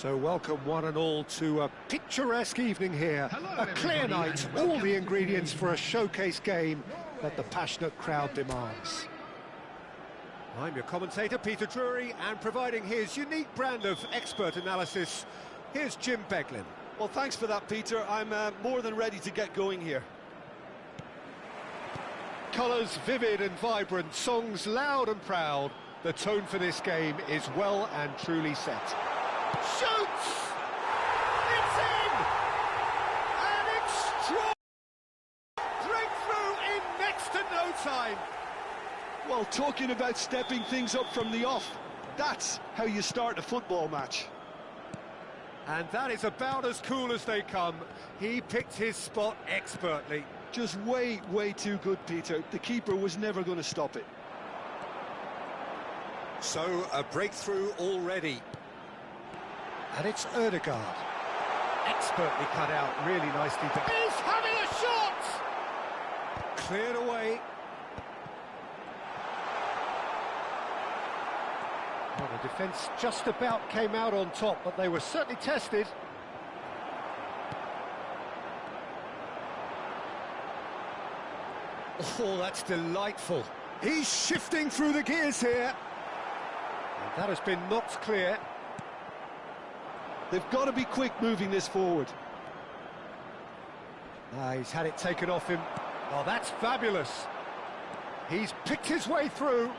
So welcome one and all to a picturesque evening here. A clear night, all the ingredients for a showcase game that the passionate crowd demands. I'm your commentator, Peter Drury, and providing his unique brand of expert analysis, here's Jim Beglin. Well, thanks for that, Peter. I'm more than ready to get going here. Colours vivid and vibrant, songs loud and proud. The tone for this game is well and truly set. Shoots! It's in! An extraordinary breakthrough in next to no time. Well, talking about stepping things up from the off, that's how you start a football match. And that is about as cool as they come. He picked his spot expertly. Just way too good, Peter. The keeper was never going to stop it. So, a breakthrough already. And it's Ødegaard. Expertly cut out, really nicely. He's having a shot! Cleared away. Well, the defence just about came out on top, but they were certainly tested. Oh, that's delightful. He's shifting through the gears here. And that has been knocked clear. They've got to be quick moving this forward. He's had it taken off him. Oh, that's fabulous. He's picked his way through.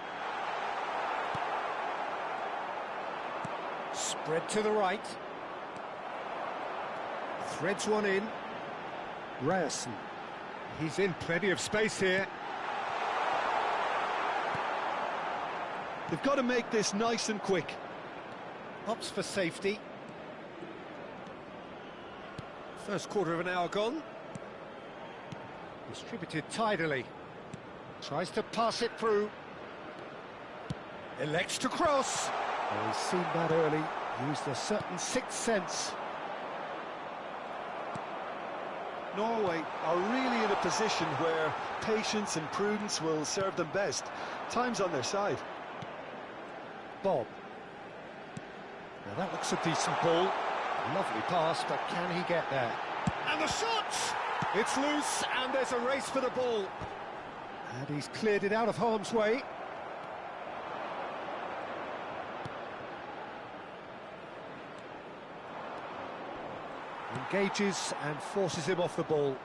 Spread to the right. Threads one in. Ryerson. He's in plenty of space here. They've got to make this nice and quick. Opts for safety. First quarter of an hour gone. Distributed tidily. Tries to pass it through. Elects to cross. Oh, he's seen that early. Used a certain sixth sense. Norway are really in a position where patience and prudence will serve them best. Time's on their side. Bob. Now that looks a decent ball. Lovely pass, but can he get there? And the shot! It's loose, and there's a race for the ball. And he's cleared it out of harm's way. Engages and forces him off the ball.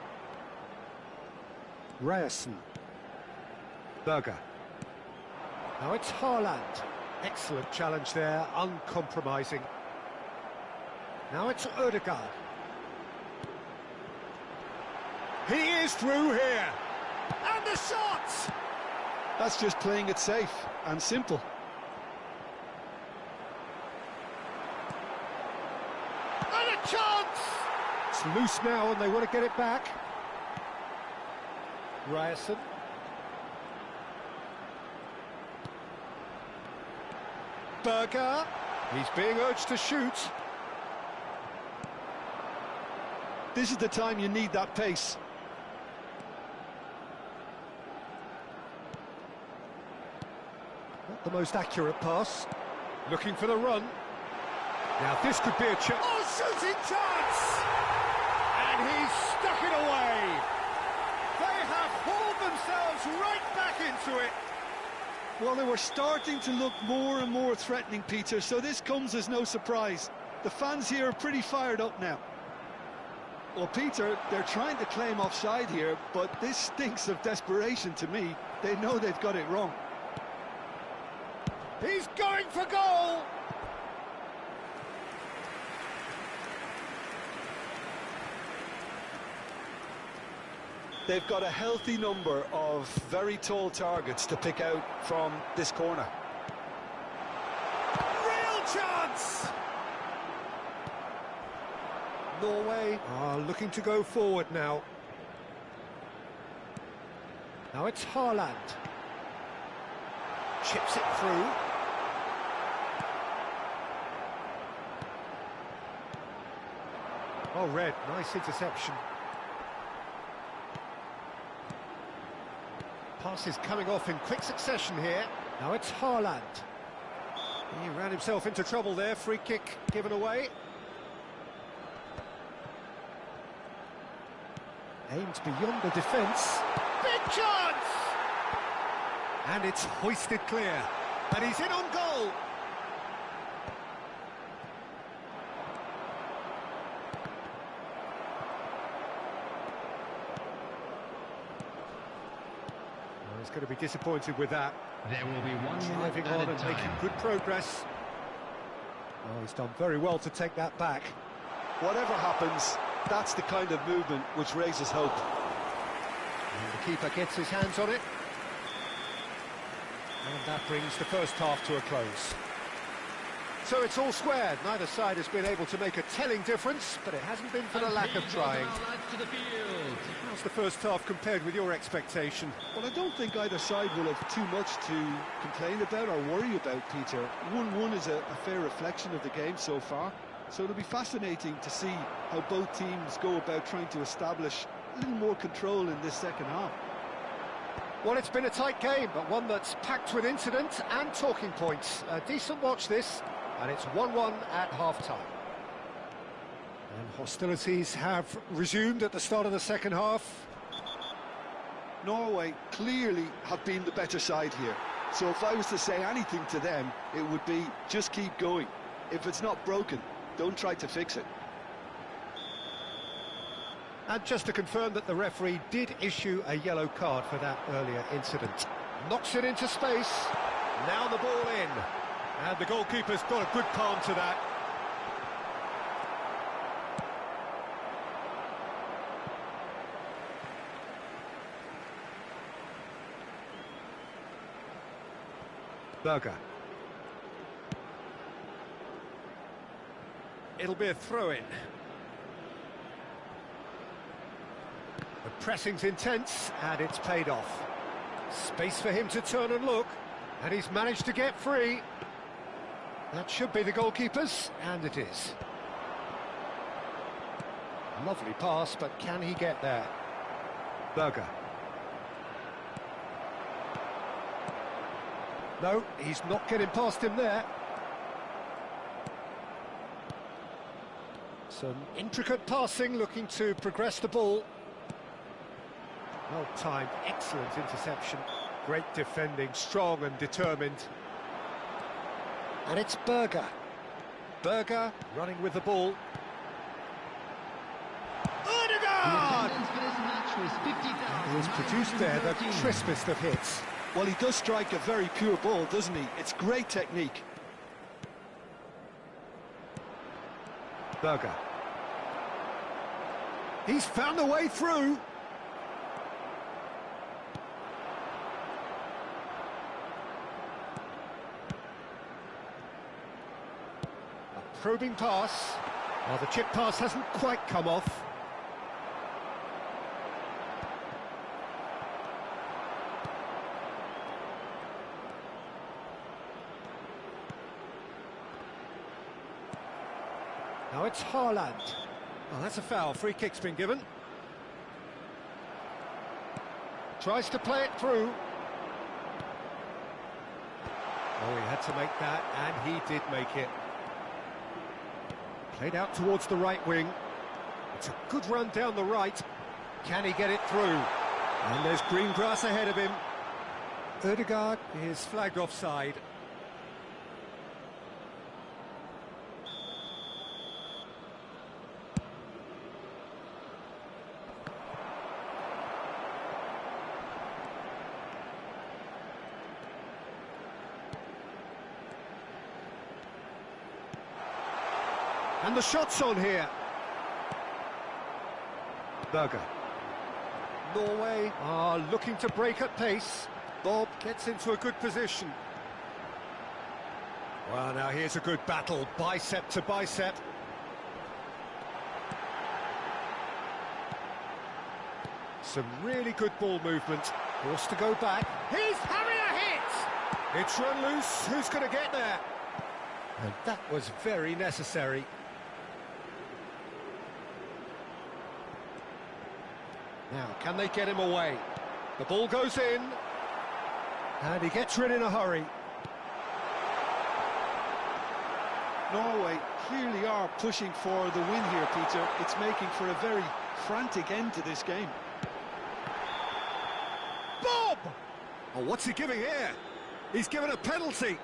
Ryerson. Berger. Now it's Haaland. Excellent challenge there, uncompromising. Now it's Ødegaard. He is through here. And the shot! That's just playing it safe and simple. And a chance! It's loose now and they want to get it back. Ryerson. Berger. He's being urged to shoot. This is the time you need that pace. Not the most accurate pass. Looking for the run. Now this could be a chance. Oh, shooting chance! And he's stuck it away. They have hauled themselves right back into it. Well, they were starting to look more and more threatening, Peter, so this comes as no surprise. The fans here are pretty fired up now. Well, Peter, they're trying to claim offside here, but this stinks of desperation to me. They know they've got it wrong. He's going for goal! They've got a healthy number of very tall targets to pick out from this corner. Real chance! Norway are looking to go forward now. Now it's Haaland. Chips it through. Oh, Red, nice interception. Passes coming off in quick succession here. Now it's Haaland. He ran himself into trouble there, free kick given away. Aimed beyond the defence. Big chance! And it's hoisted clear. And he's in on goal. He's going to be disappointed with that. There will be one driving on and making good progress. Oh, he's done very well to take that back. Whatever happens, that's the kind of movement which raises hope. And the keeper gets his hands on it. And that brings the first half to a close. So it's all squared. Neither side has been able to make a telling difference, but it hasn't been for the lack of trying. How's the first half compared with your expectation? Well, I don't think either side will have too much to complain about or worry about, Peter. 1-1 is a fair reflection of the game so far, so it'll be fascinating to see how both teams go about trying to establish a little more control in this second half. Well, it's been a tight game, but one that's packed with incident and talking points. A decent watch this, and it's 1-1 at half-time. And hostilities have resumed at the start of the second half. Norway clearly have been the better side here, so if I was to say anything to them, it would be just keep going. If it's not broken, don't try to fix it. And just to confirm that the referee did issue a yellow card for that earlier incident. Knocks it into space, now the ball in. And the goalkeeper's got a good palm to that. Berger. It'll be a throw-in. The pressing's intense, and it's paid off. Space for him to turn and look, and he's managed to get free. That should be the goalkeeper's, and it is. Lovely pass, but can he get there? Berger. No, he's not getting past him there. Some intricate passing, looking to progress the ball. Well-timed, excellent interception. Great defending, strong and determined. And it's Berger. Berger running with the ball. Odegaard! He has produced there the crispest of hits. Well, he does strike a very pure ball, doesn't he? It's great technique. Berger. He's found a way through. A probing pass. Well, the chip pass hasn't quite come off. Now it's Haaland. Well, that's a foul. Free kick's been given. Tries to play it through. Oh, he had to make that, and he did make it. Played out towards the right wing. It's a good run down the right. Can he get it through? And there's green grass ahead of him. Odegaard is flagged offside. And the shot's on here. Berger. Norway are looking to break at pace. Bob gets into a good position. Well, now here's a good battle, bicep to bicep. Some really good ball movement. Forced to go back. He's having a hit! It's run loose. Who's going to get there? And that was very necessary. Now, can they get him away? The ball goes in. And he gets rid in a hurry. Norway clearly are pushing for the win here, Peter. It's making for a very frantic end to this game. Bob! Oh, what's he giving here? He's given a penalty.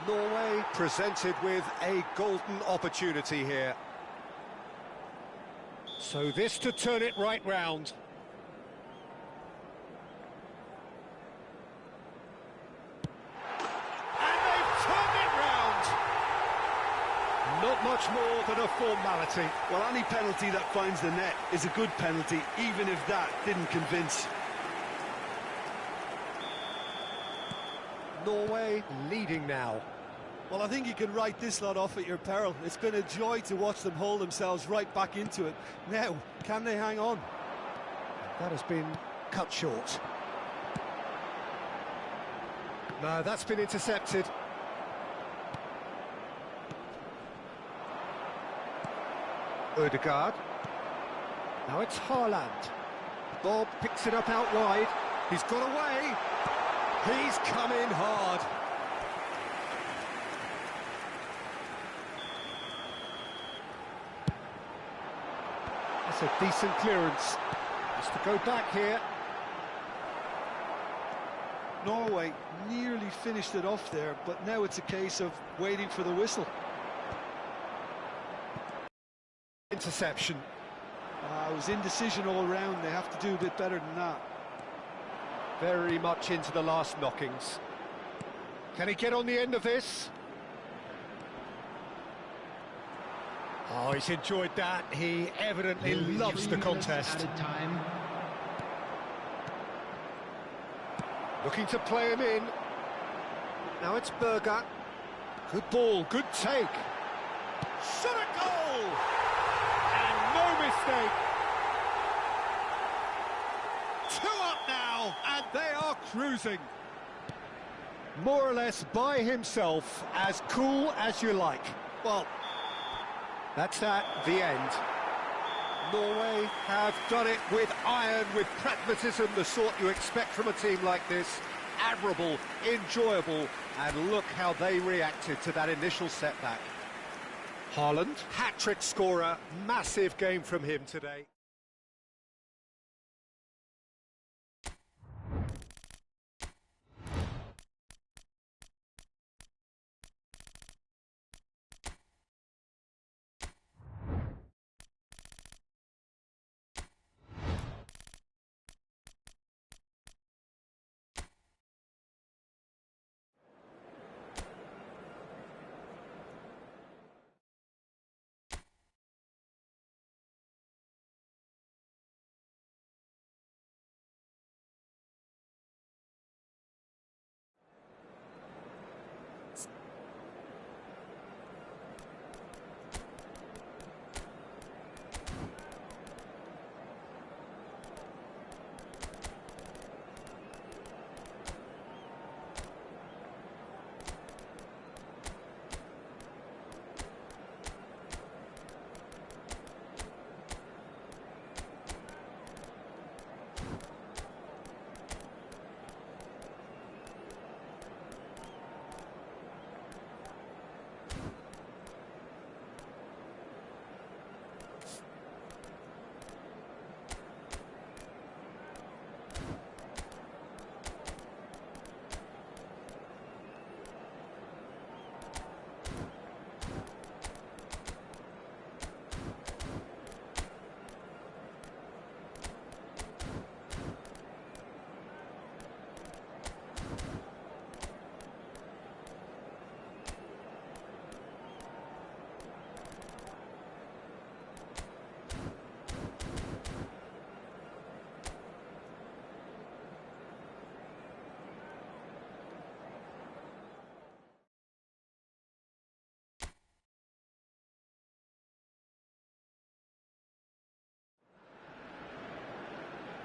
Norway presented with a golden opportunity here. So this to turn it right round. And they've turned it round. Not much more than a formality. Well, any penalty that finds the net is a good penalty, even if that didn't convince. Norway leading now. Well, I think you can write this lot off at your peril. It's been a joy to watch them hold themselves right back into it. Now, can they hang on? That has been cut short. No, that's been intercepted. Ødegaard. Now it's Haaland. Bob picks it up out wide. He's got away. He's come in hard. That's a decent clearance. Has to go back here. Norway nearly finished it off there, but now it's a case of waiting for the whistle. Interception. It was indecision all round. They have to do a bit better than that. Very much into the last knockings. Can he get on the end of this? Oh, he's enjoyed that. He evidently loves the contest. Looking to play him in. Now it's Berger. Good ball, good take. Shot a goal! And no mistake. 2 up now, and they are cruising. More or less by himself, as cool as you like. Well, that's the end. Norway have done it with iron, with pragmatism, the sort you expect from a team like this. Admirable, enjoyable, and look how they reacted to that initial setback. Haaland, hat-trick scorer, massive game from him today.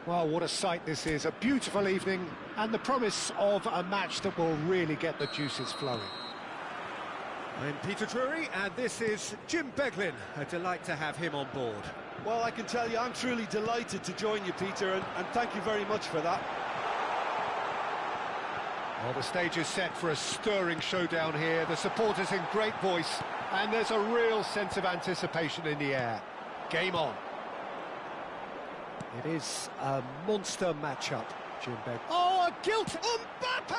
Well, what a sight this is. A beautiful evening and the promise of a match that will really get the juices flowing. I'm Peter Drury and this is Jim Beglin. A delight to have him on board. Well, I can tell you I'm truly delighted to join you, Peter, and thank you very much for that. Well, the stage is set for a stirring showdown here. The supporters in great voice and there's a real sense of anticipation in the air. Game on. It is a monster matchup, Jim Beck. Oh, a guilt! Mbappe!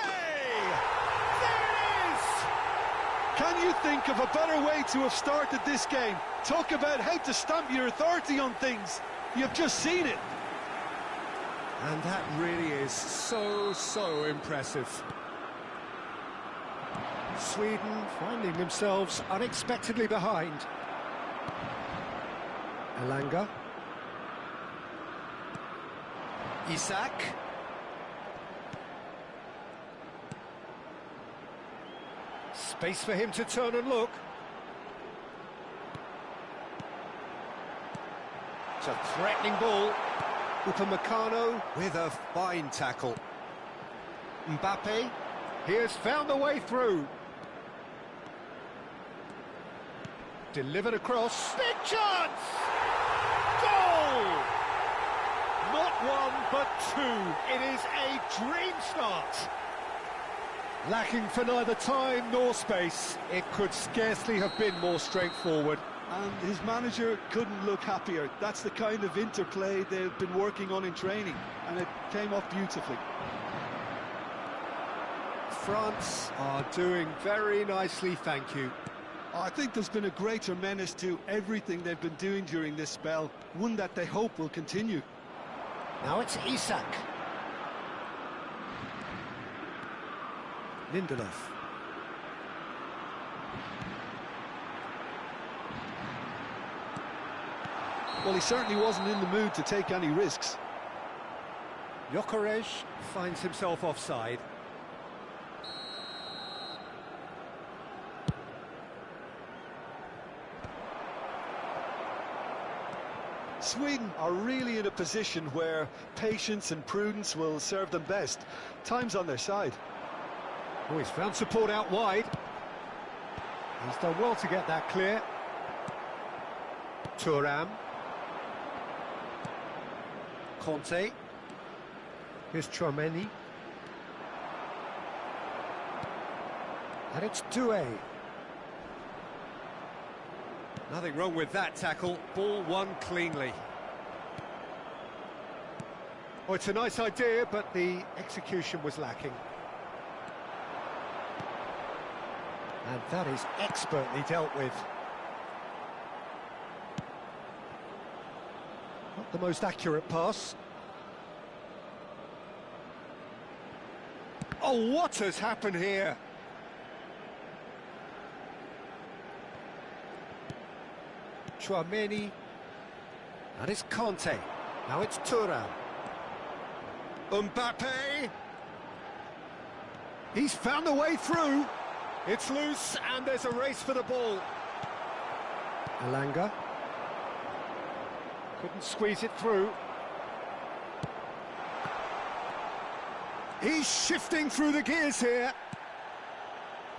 There it is! Can you think of a better way to have started this game? Talk about how to stamp your authority on things. You've just seen it. And that really is so impressive. Sweden finding themselves unexpectedly behind. Elanga. Isak. Space for him to turn and look. It's a threatening ball. Upamecano with a fine tackle. Mbappe, he has found a way through. Delivered across. Big chance! Goal! Not one, but two. It is a dream start. Lacking for neither time nor space. It could scarcely have been more straightforward. And his manager couldn't look happier. That's the kind of interplay they've been working on in training, and it came off beautifully. France are doing very nicely, thank you. I think there's been a greater menace to everything they've been doing during this spell, one that they hope will continue. Now it's Isak. Lindelof. Well, he certainly wasn't in the mood to take any risks. Gyökeres finds himself offside. Sweden are really in a position where patience and prudence will serve them best. Time's on their side. Oh, he's found support out wide. He's done well to get that clear. Thuram. Conte. Here's Tchouaméni. And it's Doué. Nothing wrong with that tackle. Ball won cleanly. Oh, it's a nice idea, but the execution was lacking. And that is expertly dealt with. Not the most accurate pass. Oh, what has happened here? Tchouaméni. That is Conte. Now it's Thuram. Mbappe. He's found a way through. It's loose and there's a race for the ball. Elanga. Couldn't squeeze it through. He's shifting through the gears here.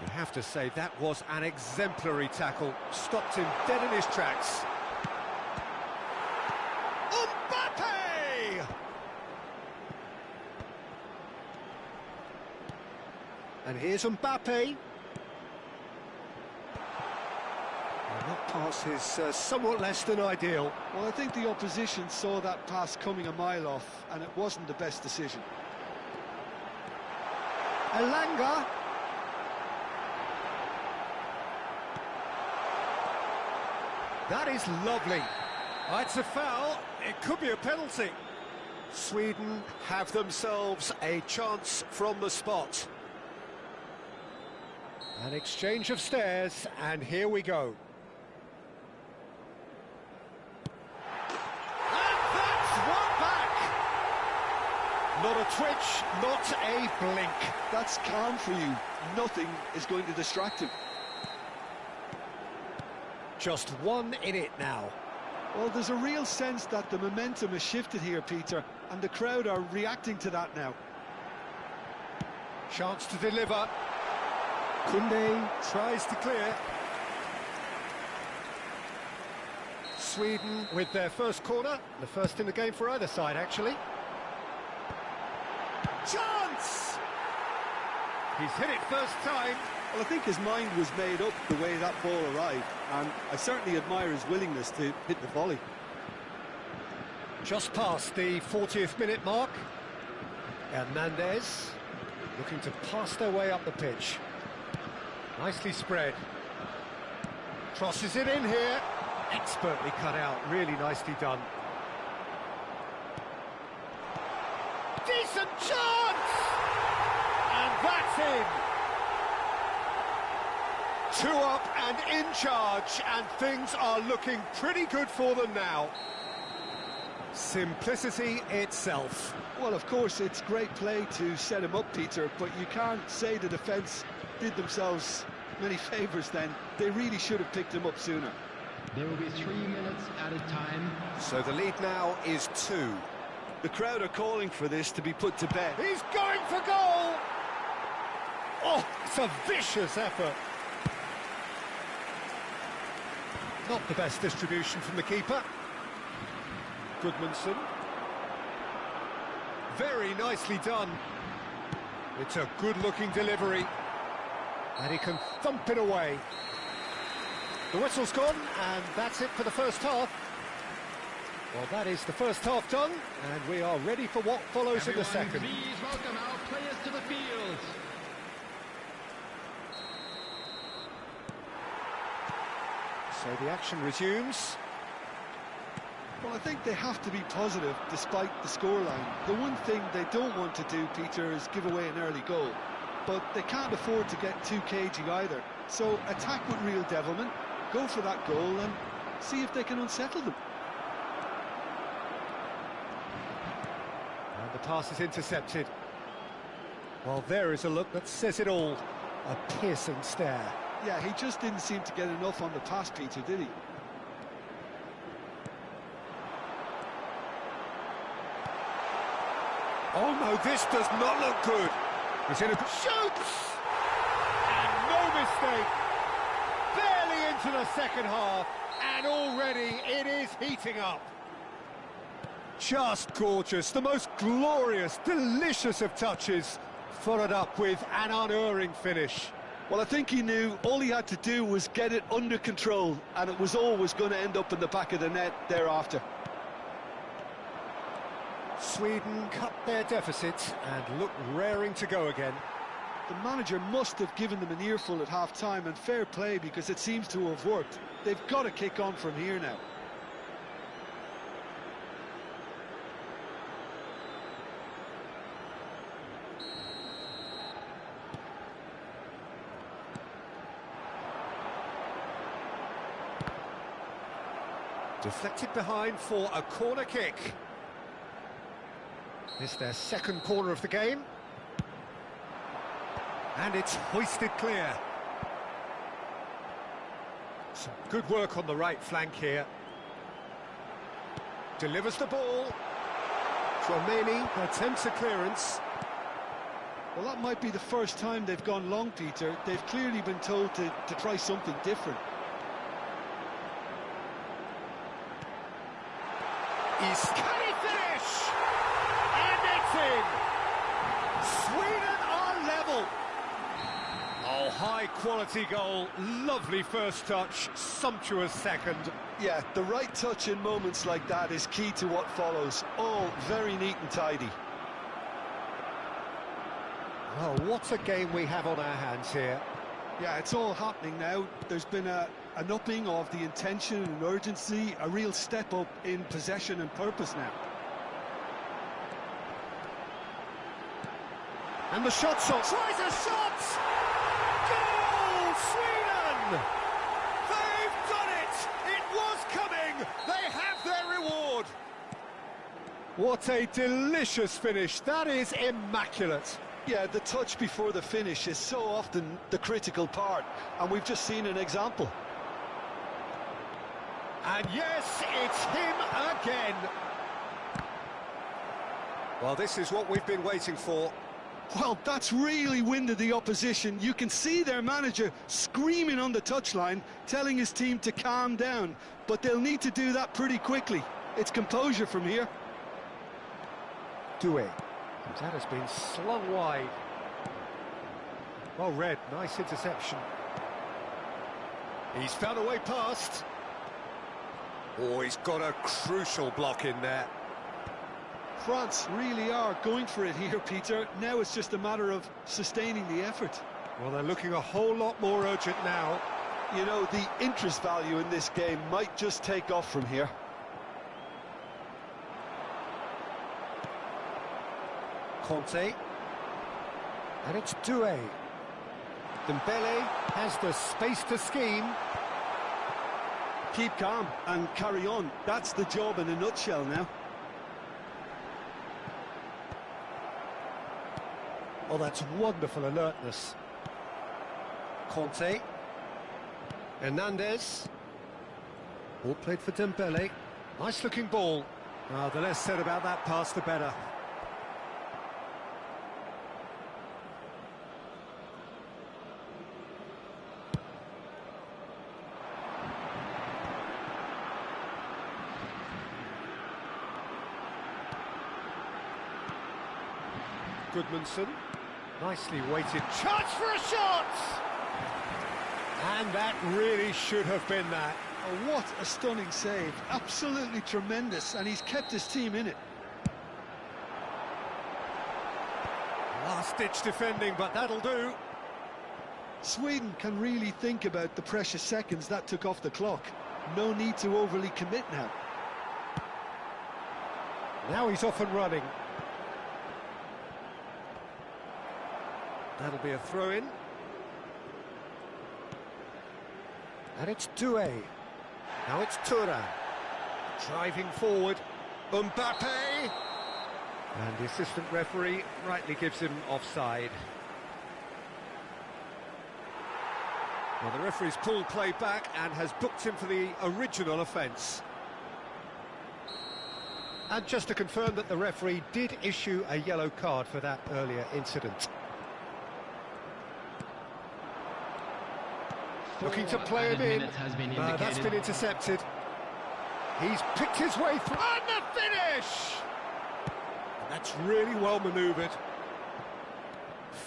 You have to say that was an exemplary tackle. Stopped him dead in his tracks. Mbappe! And here's Mbappe. And that pass is somewhat less than ideal. Well, I think the opposition saw that pass coming a mile off, and it wasn't the best decision. Elanga. That is lovely. Oh, it's a foul. It could be a penalty. Sweden have themselves a chance from the spot. An exchange of stares, and here we go. And that's one back. Not a twitch, not a blink. That's calm for you. Nothing is going to distract him. Just one in it now. Well, there's a real sense that the momentum has shifted here, Peter, and the crowd are reacting to that now. Chance to deliver. Koundé tries to clear. Sweden with their first corner, the first in the game for either side, actually. Chance! He's hit it first time. Well, I think his mind was made up the way that ball arrived, and I certainly admire his willingness to hit the volley. Just past the 40th minute mark. Hernandez looking to pass their way up the pitch. Nicely spread. Crosses it in here. Expertly cut out, really nicely done. Decent chance! And that's in! 2 up and in charge, and things are looking pretty good for them now. Simplicity itself. Well, of course, it's great play to set him up, Peter, but you can't say the defence did themselves many favours then. They really should have picked him up sooner. There will be 3 minutes at a time. So the lead now is 2. The crowd are calling for this to be put to bed. He's going for goal! Oh, it's a vicious effort. Not the best distribution from the keeper. Goodmanson. Very nicely done. It's a good-looking delivery. And he can thump it away. The whistle's gone, and that's it for the first half. Well, that is the first half done, and we are ready for what follows in the second. Please welcome our players to the field. So the action resumes. Well, I think they have to be positive despite the scoreline. The one thing they don't want to do, Peter, is give away an early goal. But they can't afford to get too cagey either. So attack with real devilment, go for that goal and see if they can unsettle them. And the pass is intercepted. Well, there is a look that says it all. A piercing stare. Yeah, he just didn't seem to get enough on the pass, Peter, did he? Oh no, this does not look good. He's in a... Shoots! And no mistake. Barely into the second half, and already it is heating up. Just gorgeous, the most glorious, delicious of touches, followed up with an unerring finish. Well, I think he knew all he had to do was get it under control, and it was always going to end up in the back of the net thereafter. Sweden cut their deficit and look raring to go again. The manager must have given them an earful at half-time, and fair play because it seems to have worked. They've got to kick on from here now. Deflected behind for a corner kick. It's their second corner of the game. And it's hoisted clear. Some good work on the right flank here. Delivers the ball. Chouameni attempts a clearance. Well, that might be the first time they've gone long, Peter. They've clearly been told to try something different. Can he finish? And it's in! Sweden are level! Oh, high-quality goal, lovely first touch, sumptuous second. Yeah, the right touch in moments like that is key to what follows. All very neat and tidy. Oh, what a game we have on our hands here. Yeah, it's all happening now. There's been an upping of the intention and urgency, a real step up in possession and purpose now. And the shot's on. Tries a shot! Goal, Sweden! They've done it! It was coming! They have their reward! What a delicious finish. That is immaculate. Yeah, the touch before the finish is so often the critical part, and we've just seen an example. And yes, it's him again. Well, this is what we've been waiting for. Well, that's really winded the opposition. You can see their manager screaming on the touchline, telling his team to calm down, but they'll need to do that pretty quickly. It's composure from here. Doué. That has been slung wide. Well read, nice interception. He's found a way past. Oh, he's got a crucial block in there. France really are going for it here, Peter. Now it's just a matter of sustaining the effort. Well, they're looking a whole lot more urgent now. You know, the interest value in this game might just take off from here. Conte. And it's Doué. Dembele has the space to scheme. Keep calm and carry on. That's the job in a nutshell now. Oh, that's wonderful alertness. Conte. Hernandez. All played for Dembele. Nice looking ball. The less said about that pass, the better. Goodmanson, nicely weighted, chance for a shot! And that really should have been that. Oh, what a stunning save, absolutely tremendous, and he's kept his team in it. Last-ditch defending, but that'll do. Sweden can really think about the precious seconds that took off the clock. No need to overly commit now. Now he's off and running. That'll be a throw-in. And it's Doué. Now it's Thuram. Driving forward. Mbappe! And the assistant referee rightly gives him offside. Well, the referee's pulled play back and has booked him for the original offence. And just to confirm that the referee did issue a yellow card for that earlier incident. Looking to play him in. That's been intercepted. He's picked his way through. And the finish! That's really well manoeuvred.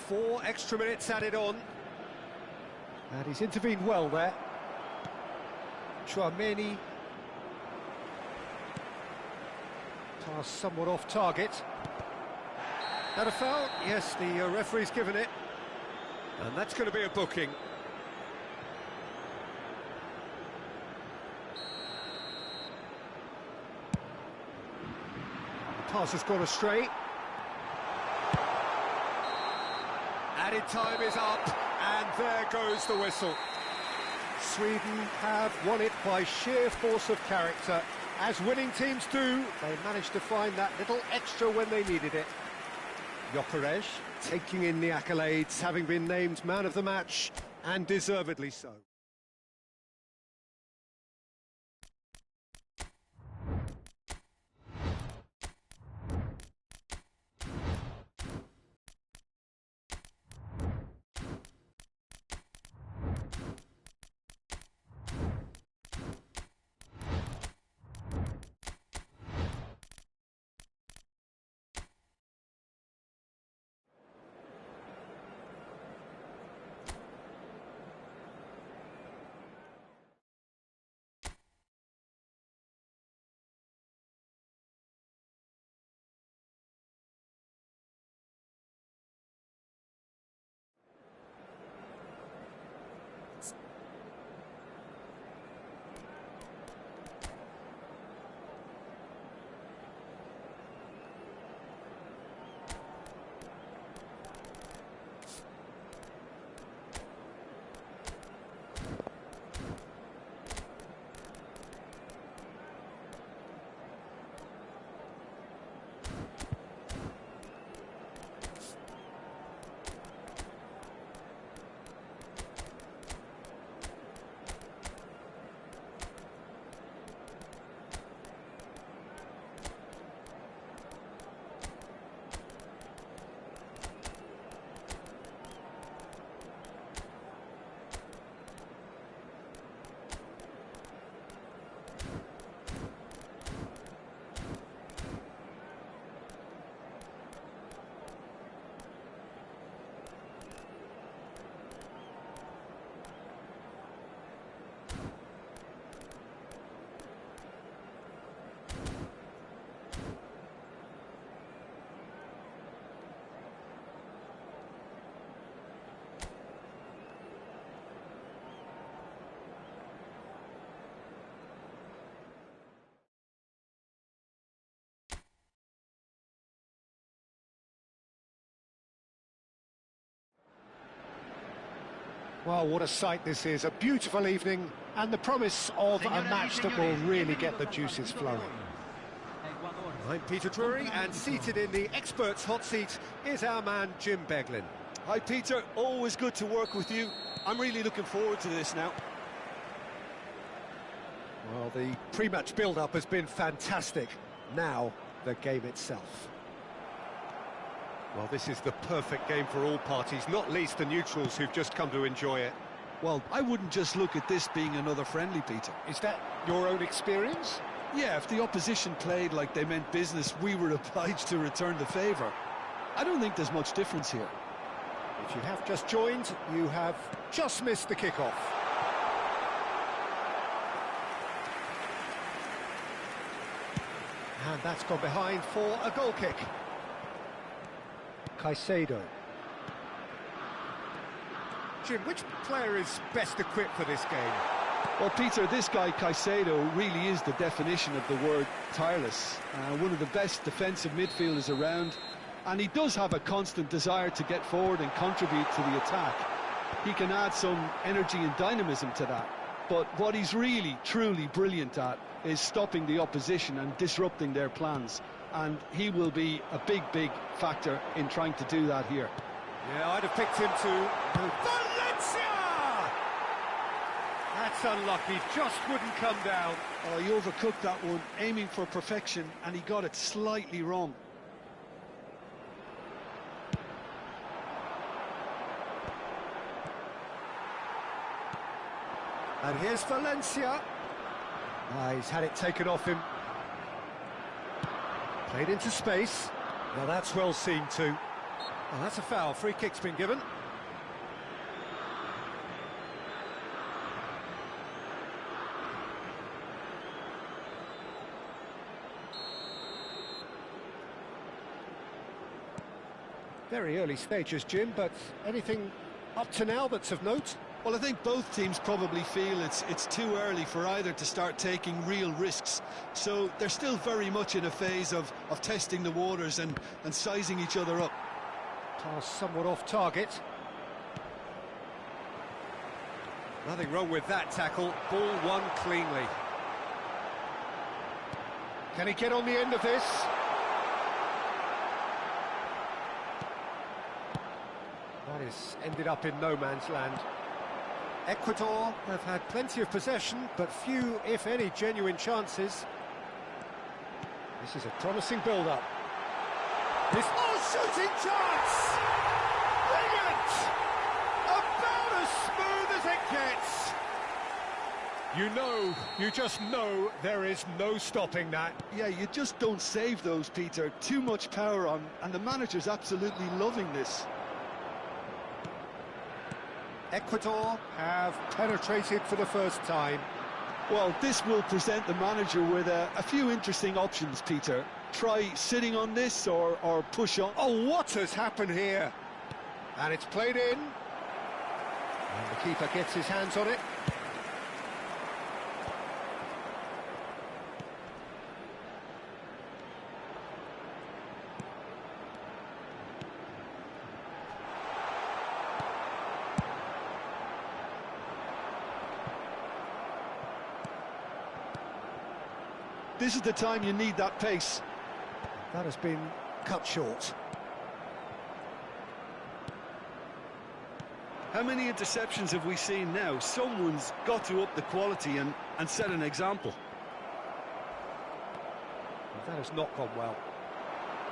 4 extra minutes added on. And he's intervened well there. Chouameni. Pass somewhat off target. That a foul? Yes, the referee's given it. And that's going to be a booking. Pass has gone astray. Added time is up, and there goes the whistle. Sweden have won it by sheer force of character. As winning teams do, they managed to find that little extra when they needed it. Gyökeres taking in the accolades, having been named man of the match, and deservedly so. Well, what a sight this is. A beautiful evening and the promise of a match that will really get the juices flowing. I'm Peter Drury, and seated in the experts' hot seat is our man Jim Beglin. Hi Peter, always good to work with you. I'm really looking forward to this now. Well, the pre-match build-up has been fantastic. Now, the game itself. Well, this is the perfect game for all parties, not least the neutrals who've just come to enjoy it. Well, I wouldn't just look at this being another friendly, Peter. Is that your own experience? Yeah, if the opposition played like they meant business, we were obliged to return the favour. I don't think there's much difference here. If you have just joined, you have just missed the kickoff. And that's gone behind for a goal kick. Caicedo. Jim, which player is best equipped for this game? Well, Peter, this guy Caicedo really is the definition of the word tireless. One of the best defensive midfielders around, and he does have a constant desire to get forward and contribute to the attack. He can add some energy and dynamism to that, but what he's really, truly brilliant at is stopping the opposition and disrupting their plans, and he will be a big, big factor in trying to do that here. Yeah, I'd have picked him to... Valencia! That's unlucky, just wouldn't come down. Oh, he overcooked that one, aiming for perfection, and he got it slightly wrong. And here's Valencia. He's had it taken off him. Played into space. Now that's well seen too. Oh, that's a foul. Free kick's been given. Very early stages, Jim, but anything up to now that's of note? Well, I think both teams probably feel it's too early for either to start taking real risks. So they're still very much in a phase of testing the waters and sizing each other up. Pass somewhat off target. Nothing wrong with that tackle. Ball won cleanly. Can he get on the end of this? That is ended up in no man's land. Ecuador have had plenty of possession, but few, if any, genuine chances. This is a promising build-up. Shooting chance! Brilliant! About as smooth as it gets. You just know there is no stopping that. Yeah, you just don't save those, Peter. Too much power on, and the manager's absolutely loving this. Ecuador have penetrated for the first time. Well, this will present the manager with a few interesting options, Peter. Try sitting on this or push on. Oh, what has happened here? And it's played in. And the keeper gets his hands on it. This is the time you need that pace. That has been cut short. How many interceptions have we seen now? Someone's got to up the quality and set an example. That has not gone well.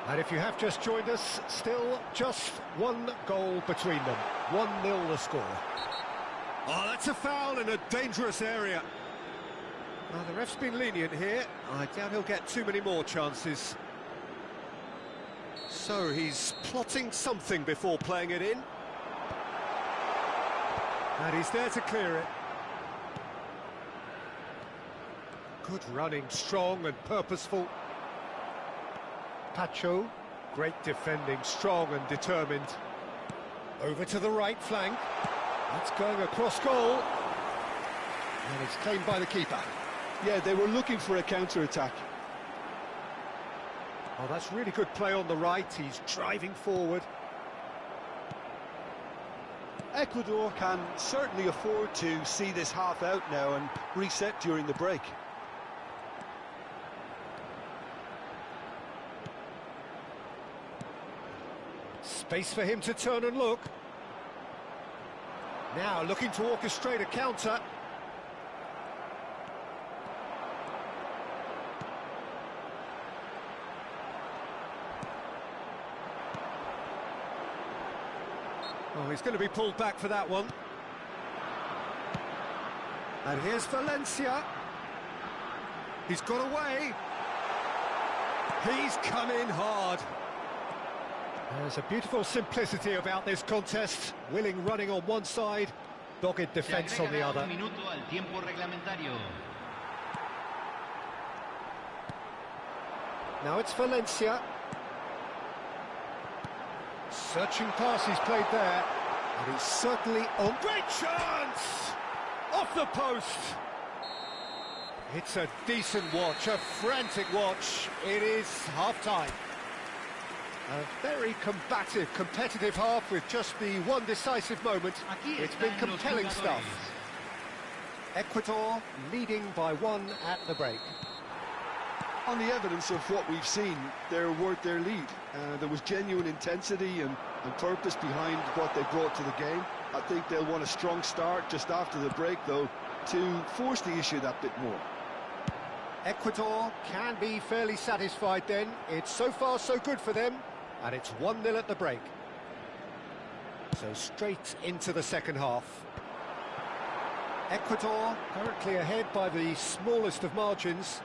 And if you have just joined us, still just one goal between them. 1-0 the score. Oh, that's a foul in a dangerous area. Well, the ref's been lenient here. I doubt he'll get too many more chances. So he's plotting something before playing it in. And he's there to clear it. Good running, strong and purposeful. Pacho, great defending, strong and determined. Over to the right flank. That's going across goal. And it's claimed by the keeper. Yeah, they were looking for a counter-attack. Oh, that's really good play on the right. He's driving forward. Ecuador can certainly afford to see this half out now and reset during the break. Space for him to turn and look. Now looking to orchestrate a counter. Oh, he's going to be pulled back for that one. And here's Valencia. He's got away. He's come in hard. There's a beautiful simplicity about this contest. Willing running on one side, dogged defence on the other. Now it's Valencia. Searching pass he's played there. And he's certainly on. Great chance! Off the post! It's a decent watch, a frantic watch. It is half-time. A very combative, competitive half with just the one decisive moment. It's been compelling stuff. Ecuador leading by 1 at the break. On the evidence of what we've seen, they're worth their lead. There was genuine intensity and purpose behind what they brought to the game. I think they'll want a strong start just after the break, though, to force the issue that bit more. Ecuador can be fairly satisfied then. It's so far so good for them, and it's 1-0 at the break. So straight into the second half. Ecuador currently ahead by the smallest of margins.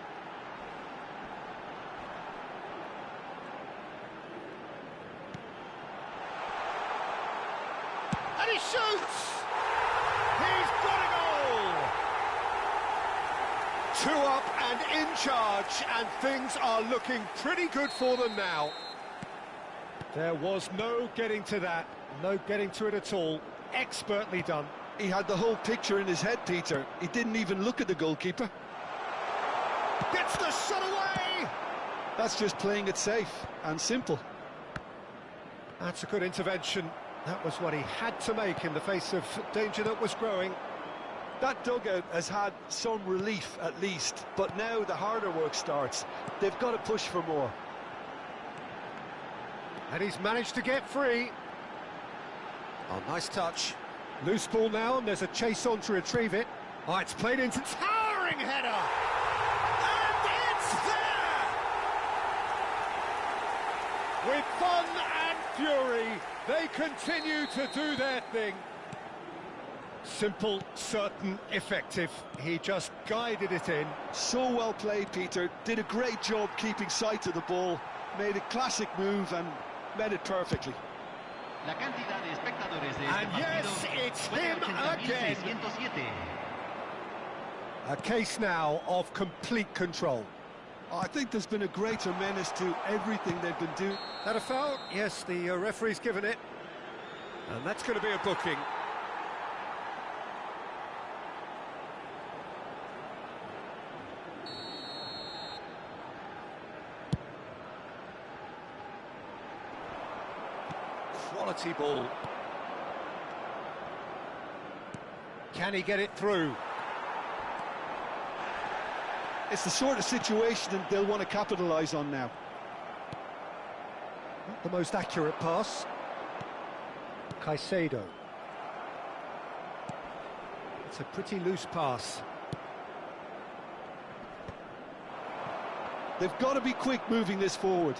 And he shoots! He's got a goal! 2 up and in charge, and things are looking pretty good for them now. There was no getting to that, no getting to it at all. Expertly done. He had the whole picture in his head, Peter. He didn't even look at the goalkeeper. Gets the shot away! That's just playing it safe and simple. That's a good intervention. That was what he had to make in the face of danger that was growing. That dugout has had some relief at least, but now the harder work starts. They've got to push for more. And he's managed to get free. Oh, nice touch. Loose ball now, and there's a chase on to retrieve it. Oh, it's played into towering header! And it's there! With fun and fury, they continue to do their thing. Simple, certain, effective. He just guided it in. So well played, Peter. Did a great job keeping sight of the ball. Made a classic move and met it perfectly. And yes, it's him again. A case now of complete control. I think there's been a greater menace to everything they've been doing. That a foul? Yes, the referee's given it. And that's going to be a booking. Quality ball. Can he get it through? It's the sort of situation they'll want to capitalise on now. Not the most accurate pass. Caicedo. It's a pretty loose pass. They've got to be quick moving this forward.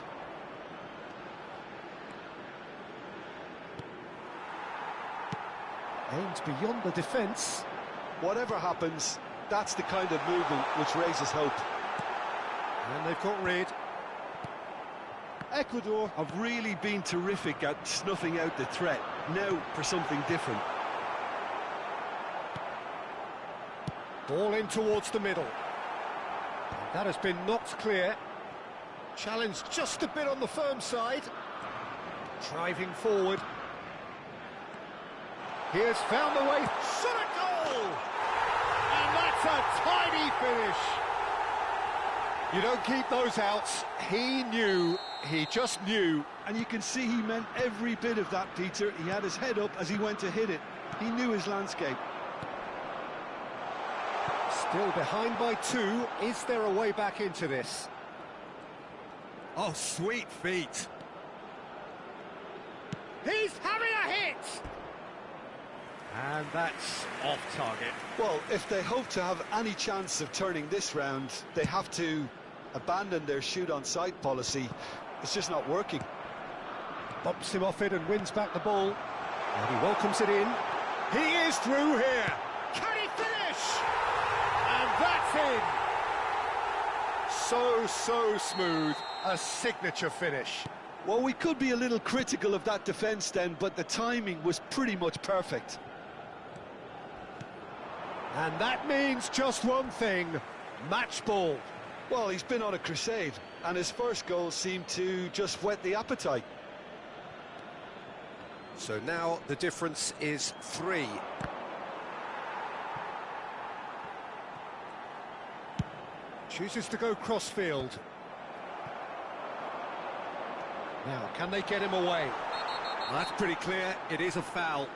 Aims beyond the defence. Whatever happens, that's the kind of movement which raises hope. And they've got rid. Ecuador have really been terrific at snuffing out the threat. Now for something different. Ball in towards the middle. And that has been knocked clear. Challenge just a bit on the firm side. Driving forward. He has found the way. Shot a goal! And that's a tiny finish. You don't keep those outs. He knew he just knew. And you can see he meant every bit of that, Peter. He had his head up as he went to hit it. He knew his landscape. Still behind by 2. Is there a way back into this? Oh, sweet feet. He's having a hit! And that's off target. Well, if they hope to have any chance of turning this round, they have to abandon their shoot-on-sight policy. It's just not working. Bumps him off it and wins back the ball. And he welcomes it in. He is through here. Can he finish? And that's in. So smooth. A signature finish. Well, we could be a little critical of that defence then, but the timing was pretty much perfect. And that means just one thing. Match ball. Well, he's been on a crusade, and his first goal seemed to just whet the appetite. So now the difference is 3. Chooses to go cross-field. Now, can they get him away? Well, that's pretty clear. It is a foul.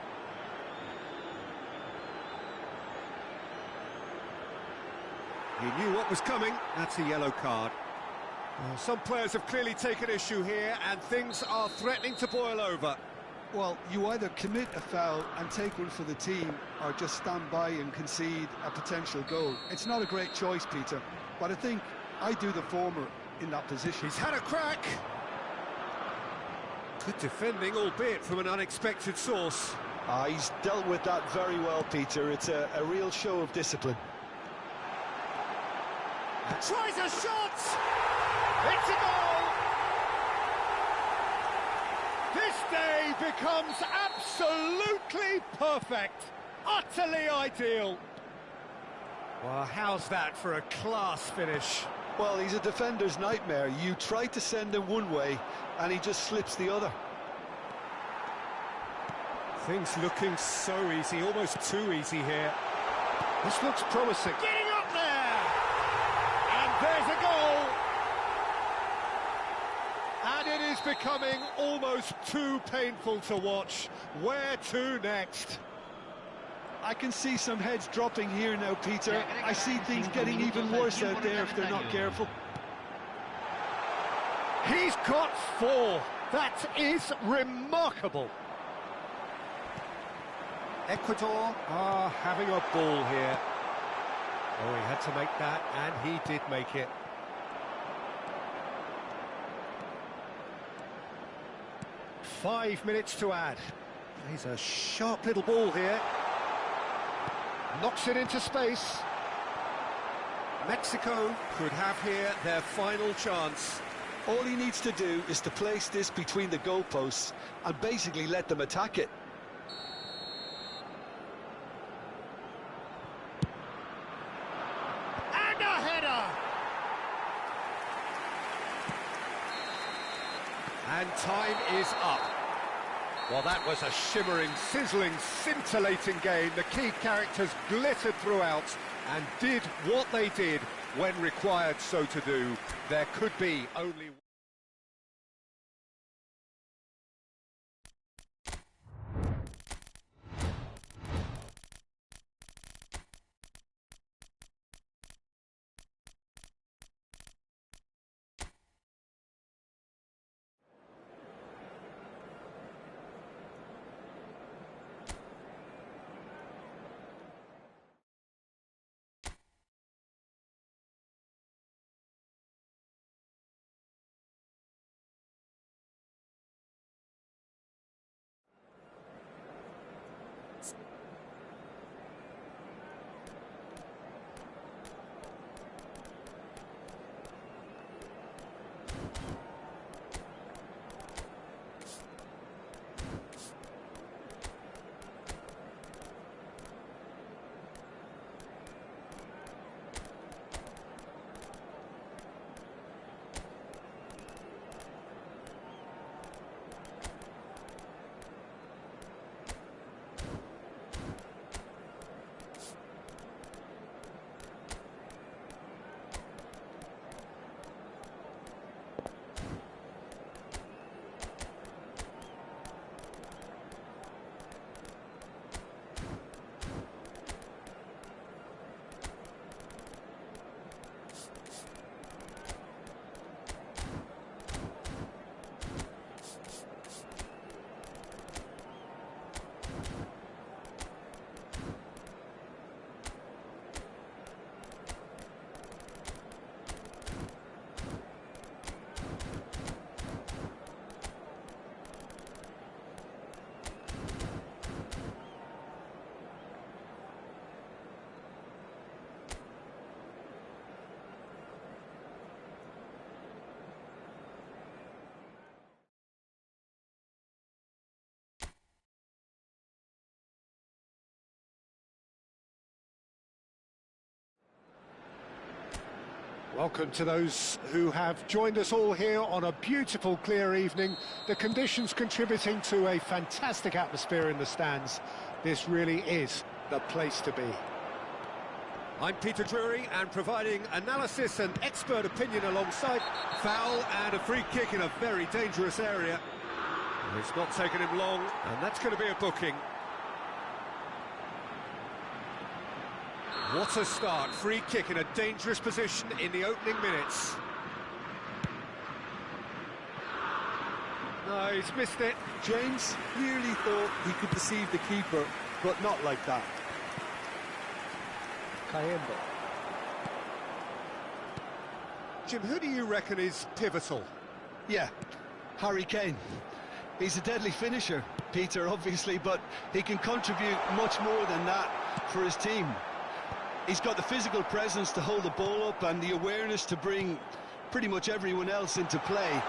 He knew what was coming. That's a yellow card. Well, some players have clearly taken issue here, and things are threatening to boil over. Well, you either commit a foul and take one for the team, or just stand by and concede a potential goal. It's not a great choice, Peter, but I think I do the former in that position. He's had a crack. Good defending, albeit from an unexpected source. He's dealt with that very well, Peter. It's a real show of discipline. Tries a shot! It's a goal! This day becomes absolutely perfect, utterly ideal. Well, how's that for a class finish? Well, he's a defender's nightmare. You try to send him one way, and he just slips the other. Things looking so easy, almost too easy here. This looks promising. Getting up there! And there's a goal! And it is becoming almost too painful to watch. Where to next? I can see some heads dropping here now, Peter. I see things getting even worse out there if they're not careful. He's got 4. That is remarkable. Ecuador are having a ball here. Oh, he had to make that, and he did make it. Five minutes to add. He's a sharp little ball here. Knocks it into space. Mexico could have here their final chance. All he needs to do is to place this between the goalposts and basically let them attack it. And a header! And time is up. Well, that was a shimmering, sizzling, scintillating game. The key characters glittered throughout and did what they did when required so to do. There could be only... Welcome to those who have joined us all here on a beautiful, clear evening. The conditions contributing to a fantastic atmosphere in the stands. This really is the place to be. I'm Peter Drury, and providing analysis and expert opinion alongside. Foul and a free kick in a very dangerous area. It's not taken him long, and that's going to be a booking. What a start. Free kick in a dangerous position in the opening minutes. No, he's missed it. James clearly thought he could deceive the keeper, but not like that. Kayembe. Jim, who do you reckon is pivotal? Yeah, Harry Kane. He's a deadly finisher, Peter, obviously, but he can contribute much more than that for his team. He's got the physical presence to hold the ball up and the awareness to bring pretty much everyone else into play.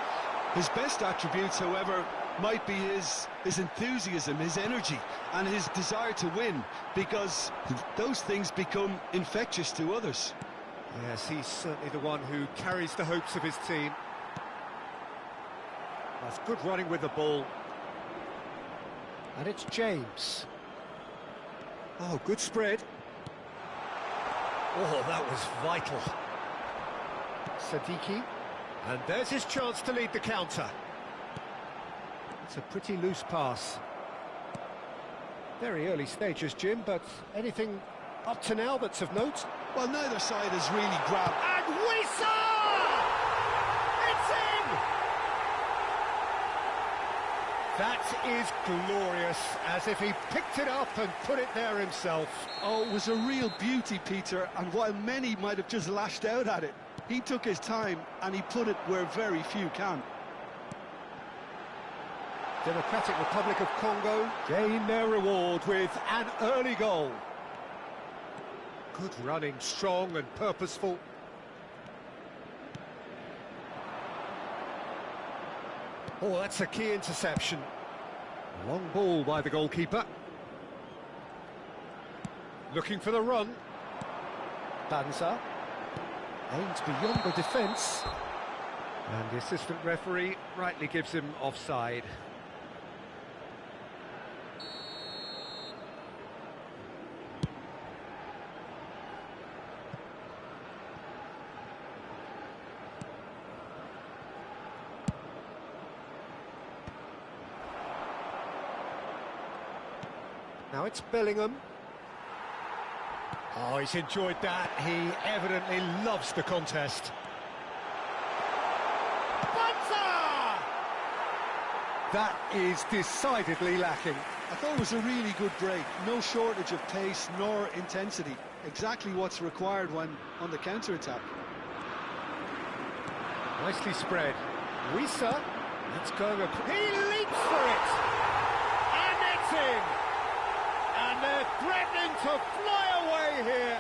His best attributes, however, might be his enthusiasm, his energy, and his desire to win, because those things become infectious to others. Yes, he's certainly the one who carries the hopes of his team. That's good running with the ball. And it's James. Oh, good spread. Oh, that was vital. Sadiki. And there's his chance to lead the counter. It's a pretty loose pass. Very early stages, Jim, but anything up to now that's of note? Well, neither side has really grabbed. And Wissa! It's in! That is glorious, as if he picked it up and put it there himself. Oh, it was a real beauty, Peter, and while many might have just lashed out at it, he took his time and he put it where very few can. Democratic Republic of Congo gain their reward with an early goal. Good running, strong and purposeful. Oh, that's a key interception. Long ball by the goalkeeper. Looking for the run. Banza aims beyond the defence. And the assistant referee rightly gives him offside. Now it's Bellingham. Oh, he's enjoyed that. He evidently loves the contest. Banza! That is decidedly lacking. I thought it was a really good break. No shortage of pace nor intensity. Exactly what's required when on the counter-attack. Nicely spread. Wissa. That's going up. He leaps for it! And it's in! And they're threatening to fly away here.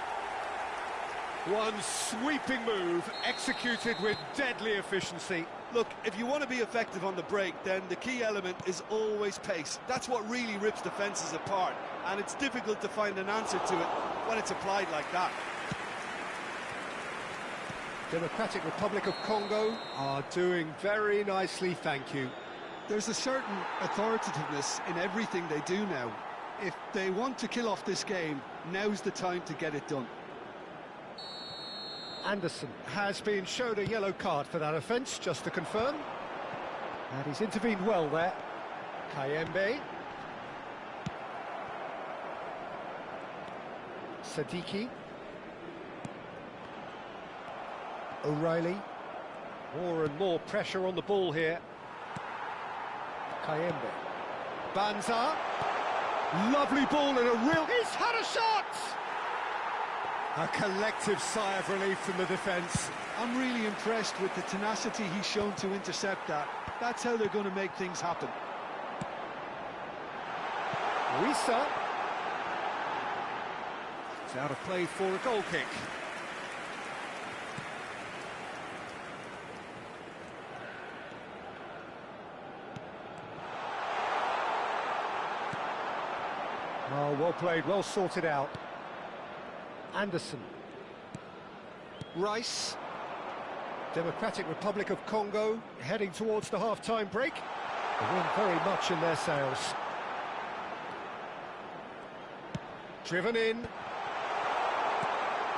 One sweeping move, executed with deadly efficiency. Look, if you want to be effective on the break, then the key element is always pace. That's what really rips defences apart, and it's difficult to find an answer to it when it's applied like that. Democratic Republic of Congo Are doing very nicely, thank you. There's a certain authoritativeness in everything they do now. If they want to kill off this game, now's the time to get it done. Anderson has been showed a yellow card for that offence, just to confirm. And he's intervened well there. Kayembe. Sadiki. O'Reilly. More and more pressure on the ball here. Kayembe. Banza. Lovely ball and a real... He's had a shot! A collective sigh of relief from the defence. I'm really impressed with the tenacity he's shown to intercept that. That's how they're going to make things happen. Wissa. It's out of play for a goal kick. Oh, well played, well sorted out. Anderson. Rice. Democratic Republic of Congo heading towards the half-time break. The wind very much in their sails. Driven in.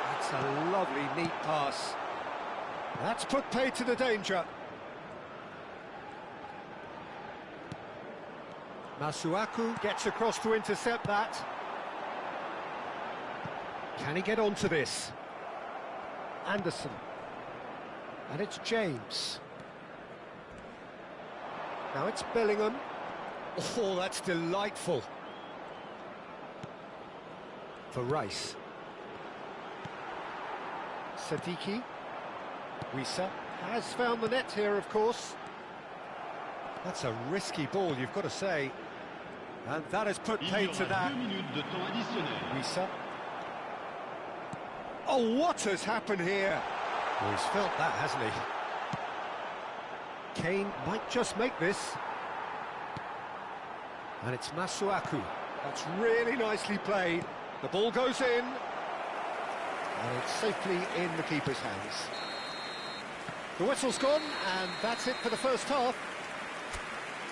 That's a lovely, neat pass. That's put paid to the danger. Masuaku gets across to intercept that. Can he get onto this? Anderson. And it's James. Now it's Bellingham. Oh, that's delightful. For Rice. Sadiki. Wissa has found the net here, of course. That's a risky ball, you've got to say. And that has put paid to that. Wissa. Oh, what has happened here? Well, he's felt that, hasn't he? Kane might just make this. And it's Masuaku. That's really nicely played. The ball goes in. And it's safely in the keeper's hands. The whistle's gone, and that's it for the first half.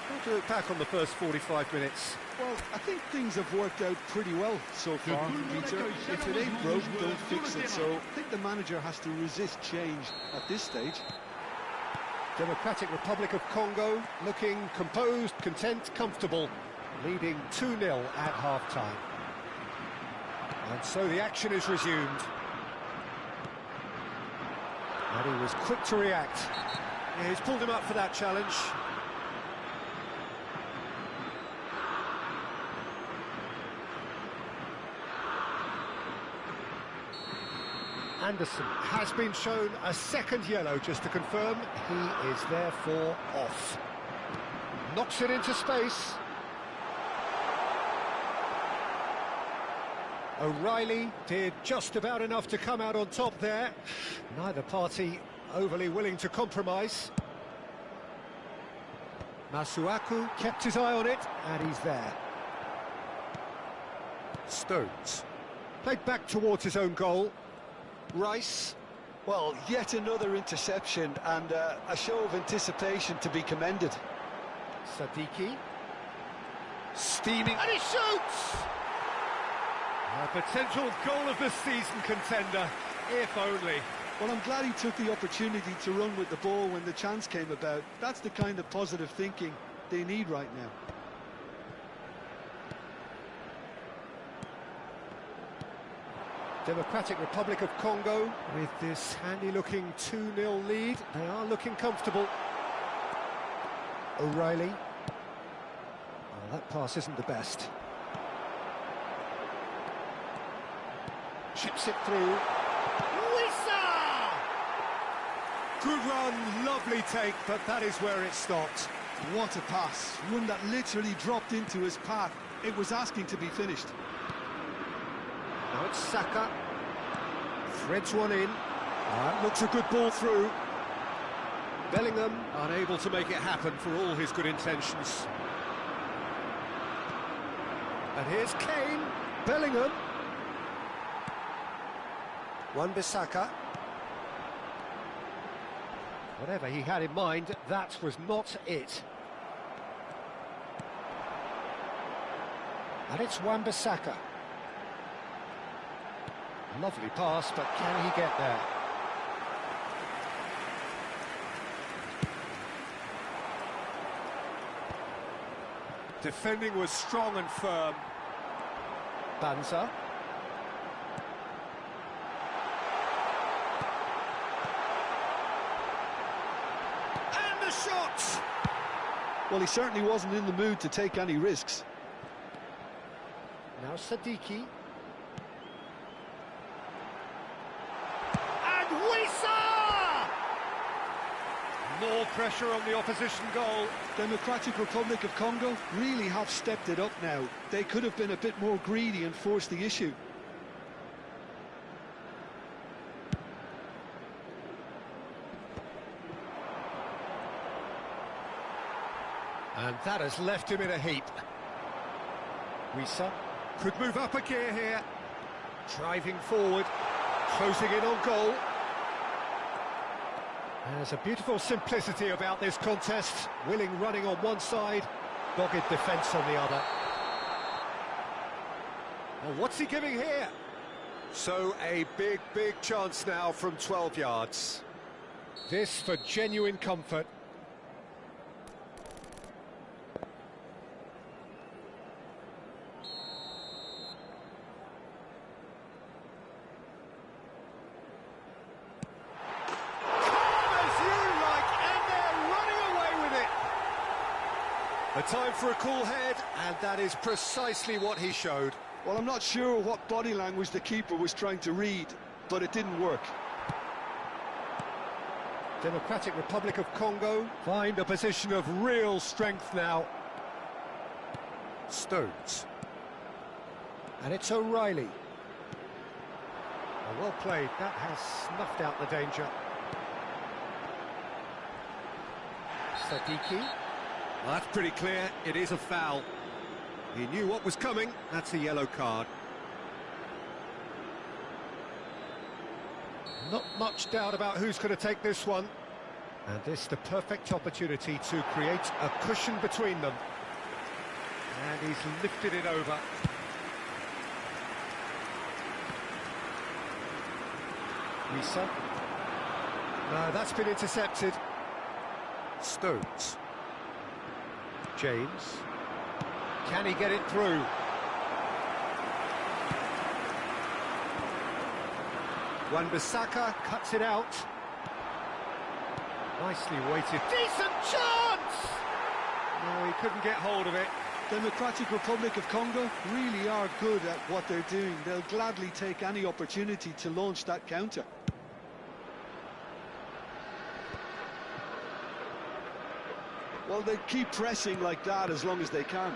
How to look back on the first 45 minutes? Well, I think things have worked out pretty well so far, Peter. If it ain't broke, don't fix it. So I think the manager has to resist change at this stage. Democratic Republic of Congo looking composed, content, comfortable, leading 2-0 at half-time. And so the action is resumed. And he was quick to react. Yeah, he's pulled him up for that challenge. Anderson has been shown a second yellow, just to confirm. He is therefore off. Knocks it into space. O'Reilly did just about enough to come out on top there. Neither party overly willing to compromise. Masuaku kept his eye on it, and he's there. Stones. Played back towards his own goal. Rice. Well, yet another interception and a show of anticipation to be commended. Sadiki. Steaming. And he shoots! A potential goal of the season contender, if only. Well, I'm glad he took the opportunity to run with the ball when the chance came about. That's the kind of positive thinking they need right now. Democratic Republic of Congo with this handy-looking 2-0 lead. They are looking comfortable. O'Reilly. Oh, that pass isn't the best. Chips it through. Wissa! Good run, lovely take, but that is where it stopped. What a pass. One that literally dropped into his path. It was asking to be finished. Now it's Saka. Threads one in. That looks a good ball through. Bellingham Unable to make it happen for all his good intentions. And here's Kane. Bellingham. Wan-Bissaka. Whatever he had in mind, that was not it. And it's Wan-Bissaka. Lovely pass, but can he get there? Defending was strong and firm. Banza. And the shot! Well, he certainly wasn't in the mood to take any risks. Now Sadiki. More pressure on the opposition goal. Democratic Republic of Congo really have stepped it up now. They could have been a bit more greedy and forced the issue. And that has left him in a heap. Wissa could move up a gear here. Driving forward, closing in on goal. There's a beautiful simplicity about this contest. Willing running on one side, dogged defence on the other. Well, what's he giving here? So a big chance now from 12 yards. This for genuine comfort. A time for a cool head, and that is precisely what he showed. Well, I'm not sure what body language the keeper was trying to read, but it didn't work. Democratic Republic of Congo find a position of real strength now. Stones. And it's O'Reilly. Well played, that has snuffed out the danger. Sadiki. Well, that's pretty clear, it is a foul. He knew what was coming, that's a yellow card. Not much doubt about who's going to take this one. And this the perfect opportunity to create a cushion between them. And he's lifted it over. Risa. No, that's been intercepted. Stones. James. Can he get it through? Wan-Bissaka cuts it out. Nicely weighted. Decent chance! No, he couldn't get hold of it. Democratic Republic of Congo really are good at what they're doing. They'll gladly take any opportunity to launch that counter. Well, they keep pressing like that as long as they can.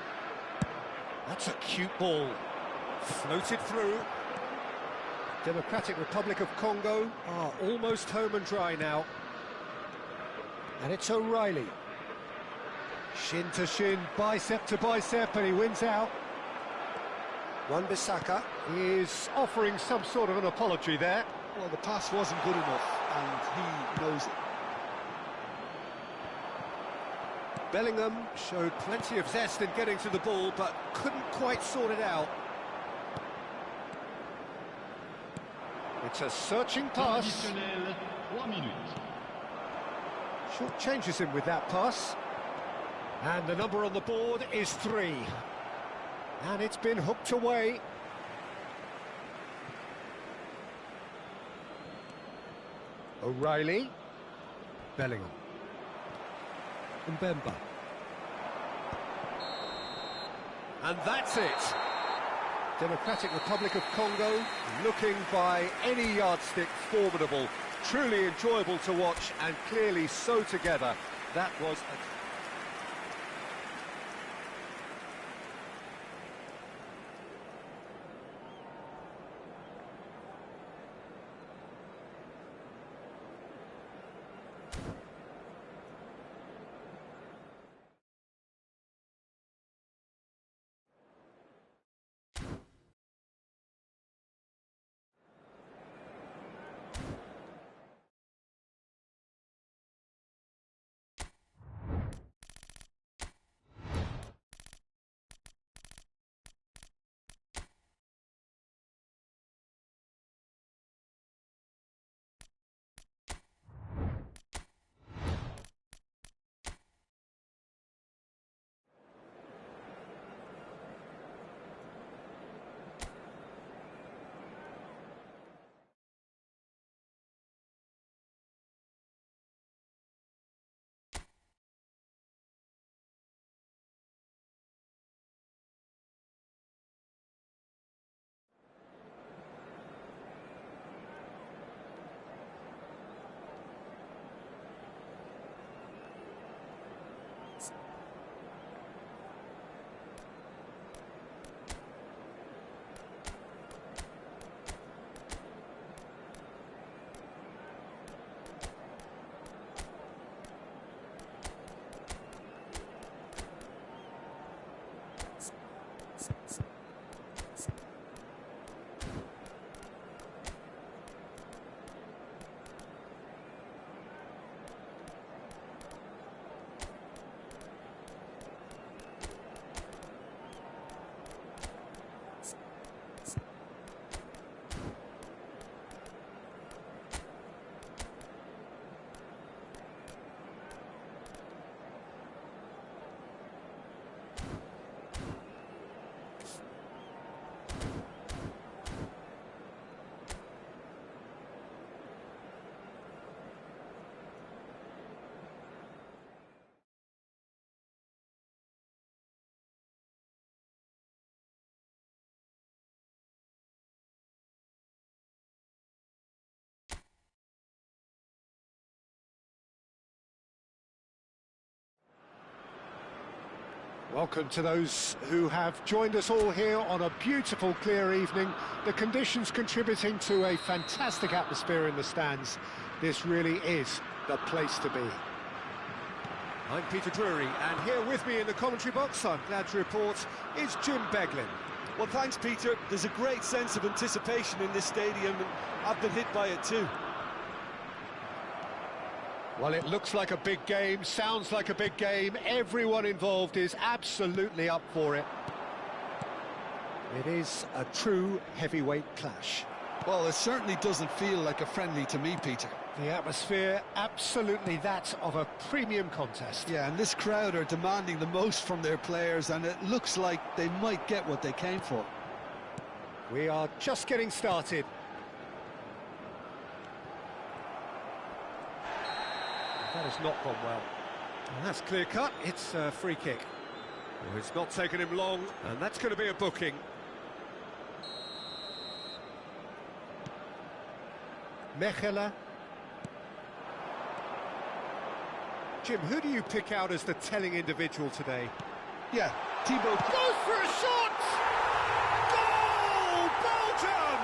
That's a cute ball. Floated through. Democratic Republic of Congo are almost home and dry now. And it's O'Reilly. Shin to shin, bicep to bicep, and he wins out. Wan-Bissaka is offering some sort of an apology there. Well, the pass wasn't good enough, and he knows it. Bellingham showed plenty of zest in getting to the ball, but couldn't quite sort it out. It's a searching pass. Short changes him with that pass. And the number on the board is 3. And it's been hooked away. O'Reilly. Bellingham. Mbemba. And that's it. Democratic Republic of Congo looking by any yardstick formidable. Truly enjoyable to watch and clearly so together. That was a Welcome to those who have joined us all here on a beautiful, clear evening. The conditions contributing to a fantastic atmosphere in the stands. This really is the place to be. I'm Peter Drury, and here with me in the commentary box, I'm glad to report, is Jim Beglin. Well, thanks, Peter. There's a great sense of anticipation in this stadium, and I've been hit by it too. Well, it looks like a big game, sounds like a big game. Everyone involved is absolutely up for it. It is a true heavyweight clash. Well, it certainly doesn't feel like a friendly to me, Peter. The atmosphere, absolutely that of a premium contest. Yeah, and this crowd are demanding the most from their players, and it looks like they might get what they came for. We are just getting started. That has not gone well. And that's clear-cut, it's a free kick. Well, it's not taken him long, and that's going to be a booking. Mechela. Jim, who do you pick out as the telling individual today? Yeah, Thibaut Goes for a shot! Goal! Belgium!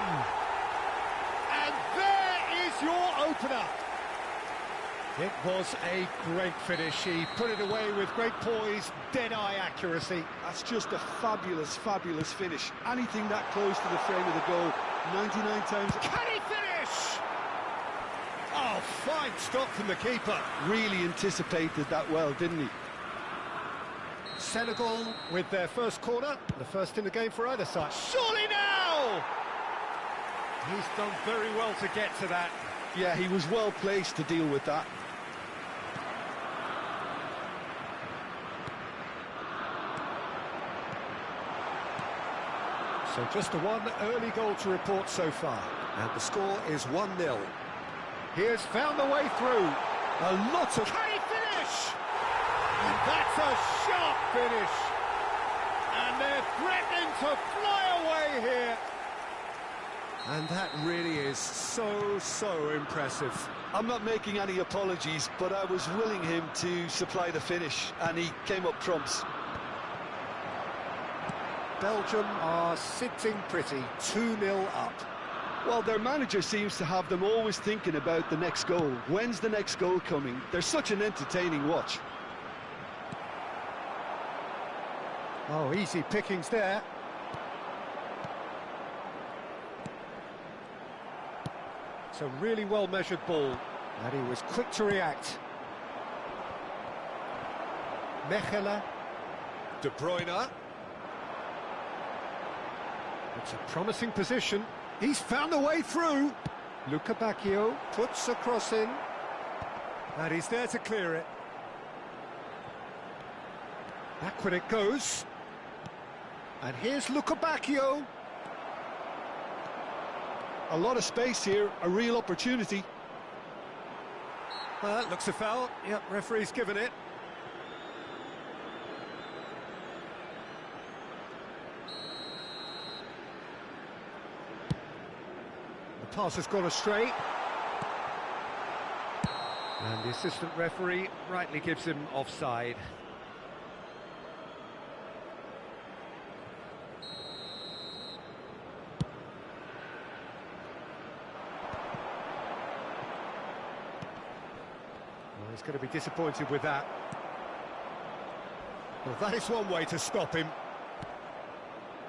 And there is your opener. It was a great finish. He put it away with great poise, dead-eye accuracy. That's just a fabulous, fabulous finish. Anything that close to the frame of the goal, 99 times... Can he finish? Oh, fine stop from the keeper. Really anticipated that well, didn't he? Senegal with their first corner, the first in the game for either side. Surely now! He's done very well to get to that. Yeah, he was well placed to deal with that. So just the one early goal to report so far. And the score is 1-0. He has found the way through. A lot of... Can he finish? And that's a sharp finish. And they're threatening to fly away here. And that really is so impressive. I'm not making any apologies, but I was willing him to supply the finish, and he came up trumps. Belgium are sitting pretty, 2-0 up. Well, their manager seems to have them always thinking about the next goal. When's the next goal coming? They're such an entertaining watch. Oh, easy pickings there. It's a really well-measured ball, and he was quick to react. Mechela. De Bruyne. It's a promising position. He's found a way through. Luca Bacchio puts a cross in. And he's there to clear it. Backward it goes. And here's Luca Bacchio. A lot of space here, a real opportunity. Well, that looks a foul. Yep, referee's given it. The pass has gone astray. And the assistant referee rightly gives him offside. Well, he's going to be disappointed with that. Well, that is one way to stop him.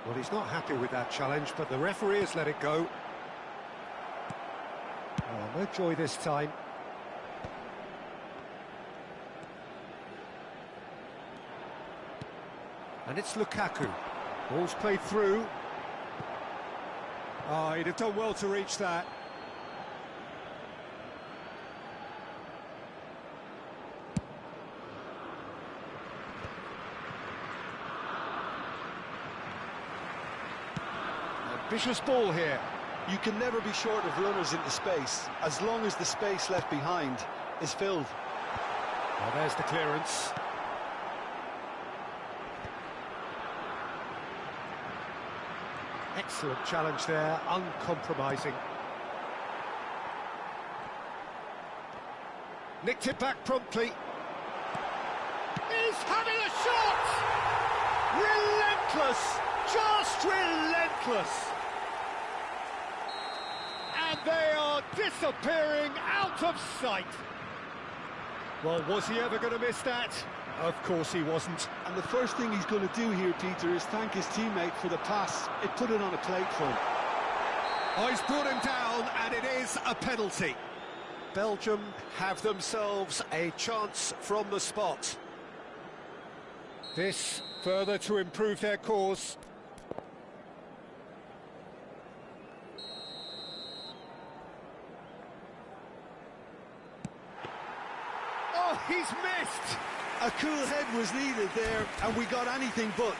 Well, he's not happy with that challenge, but the referee has let it go. Oh, no joy this time. And it's Lukaku. Ball's played through. Oh, he'd have done well to reach that. Ambitious ball here. You can never be short of runners into space, as long as the space left behind is filled. Well, there's the clearance. Excellent challenge there, uncompromising. Nicked it back promptly. He's having a shot! Relentless! Just relentless! And they are disappearing out of sight. Well, was he ever going to miss that? Of course he wasn't. And the first thing he's going to do here, Peter, is thank his teammate for the pass. It put it on a plate for him. Oh, he's brought him down, and it is a penalty. Belgium have themselves a chance from the spot. This further to improve their cause. Oh, he's missed! A cool head was needed there, and we got anything but.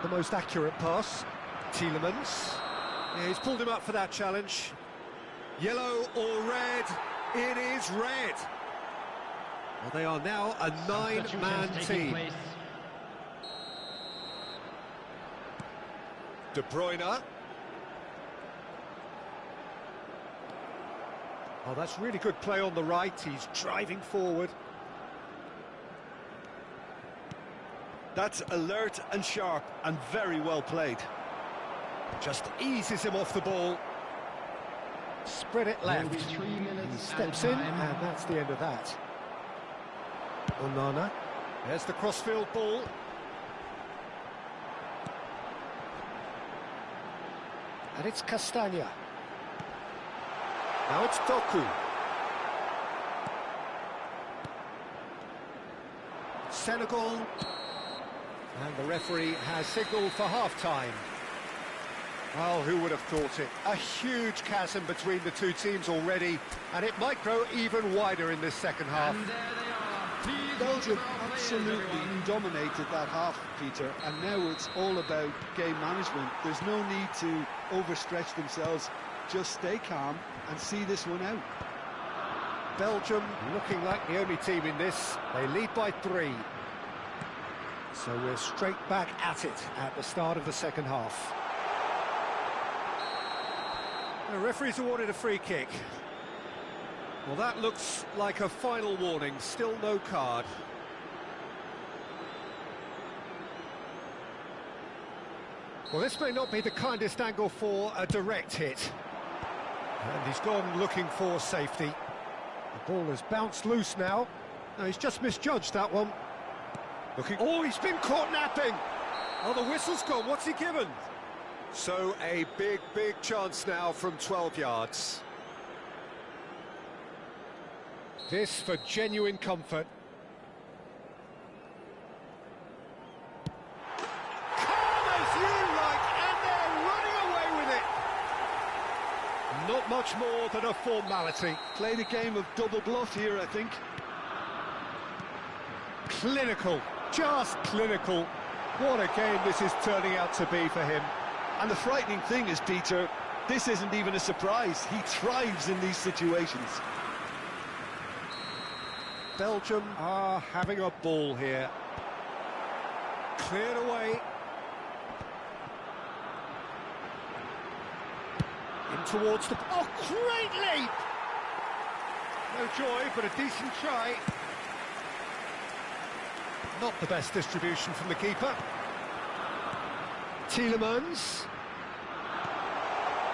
The most accurate pass. Tielemans. Yeah, he's pulled him up for that challenge. Yellow or red? It is red. Well, they are now a nine-man team. De Bruyne. Oh, that's really good play on the right. He's driving forward. That's alert and sharp and very well played. Just eases him off the ball. Spread it left. He steps in, and that's the end of that. Onana. There's the crossfield ball. And it's Castagna. Now it's Doku. Senegal. And the referee has signalled for half-time. Well, who would have thought it? A huge chasm between the two teams already, and it might grow even wider in this second half. And there they are. Please Belgium welcome our players, absolutely everyone. dominated that half, Peter, and now it's all about game management. There's no need to overstretch themselves. Just stay calm and see this one out. Belgium looking like the only team in this. They lead by 3. So we're straight back at it at the start of the second half. The referee's awarded a free kick. Well, that looks like a final warning. Still no card. Well, this may not be the kindest angle for a direct hit. And he's gone looking for safety. The ball has bounced loose now. No, he's just misjudged that one. Looking. Oh, he's been caught napping. Oh, the whistle's gone. What's he given? So a big chance now from 12 yards. This for genuine comfort. Calm as you like, and they're running away with it. Not much more than a formality. Played a game of double bluff here, I think. Clinical, just clinical. What a game this is turning out to be for him. And the frightening thing is, Peter, this isn't even a surprise. He thrives in these situations. Belgium are having a ball here. Cleared away. In towards the... Oh, great leap! No joy, but a decent try. Not the best distribution from the keeper. Tielemans.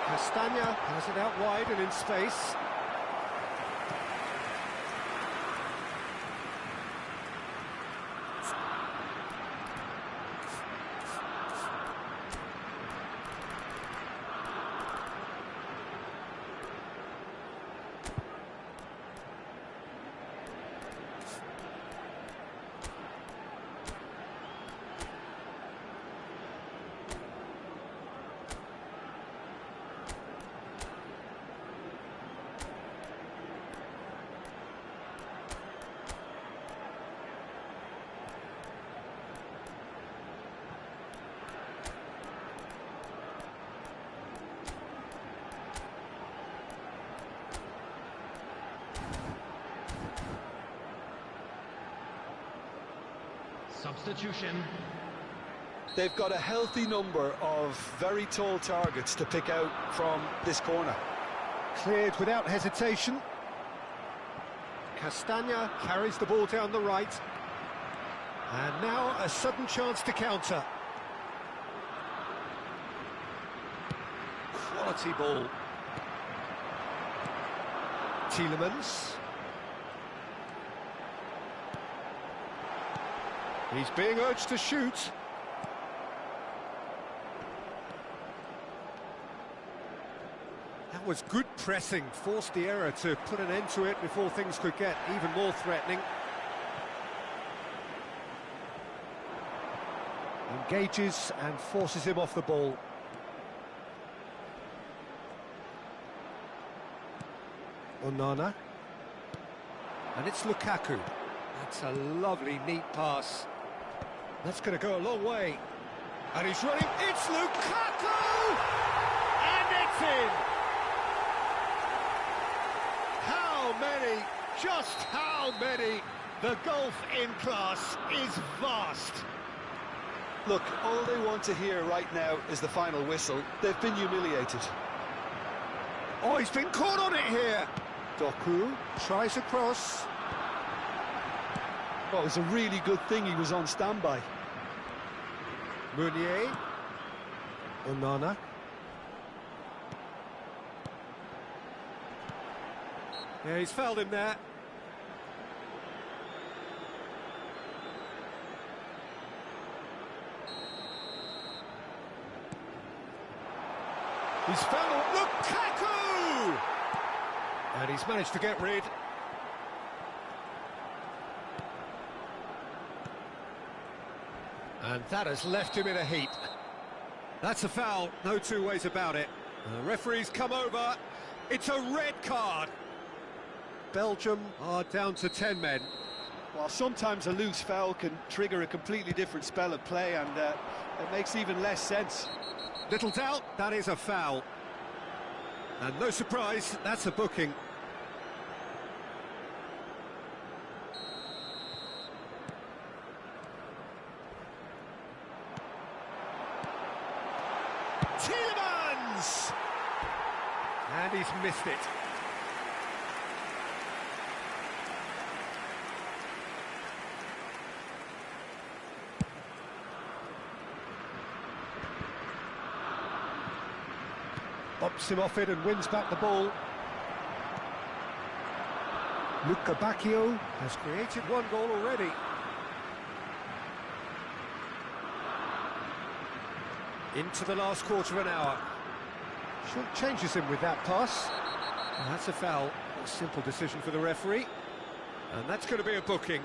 Castagna has it out wide and in space. Substitution. They've got a healthy number of very tall targets to pick out from this corner. Cleared without hesitation. Castagna carries the ball down the right. And now a sudden chance to counter. Quality ball. Tielemans. He's being urged to shoot. That was good pressing, forced the error to put an end to it before things could get even more threatening. Engages and forces him off the ball. Onana. And it's Lukaku. That's a lovely, neat pass. That's going to go a long way. And he's running. It's Lukaku! And it's in! How many? Just how many? The gulf in class is vast. Look, all they want to hear right now is the final whistle. They've been humiliated. Oh, he's been caught on it here. Doku tries a cross. Well, it was a really good thing he was on standby. Meunier. Onana. Yeah, he's fouled him there. He's found Lukaku! And he's managed to get rid. And that has left him in a heap. That's a foul, no two ways about it. The referee's come over. It's a red card. Belgium are down to 10 men. Well, sometimes a loose foul can trigger a completely different spell of play, and it makes even less sense. Little doubt, that is a foul. And no surprise, that's a booking. Tielemans! And he's missed it. Bumps him off it and wins back the ball. Luca Bacchio has created one goal already. Into the last quarter of an hour. Short changes him with that pass. And that's a foul. A simple decision for the referee. And that's going to be a booking.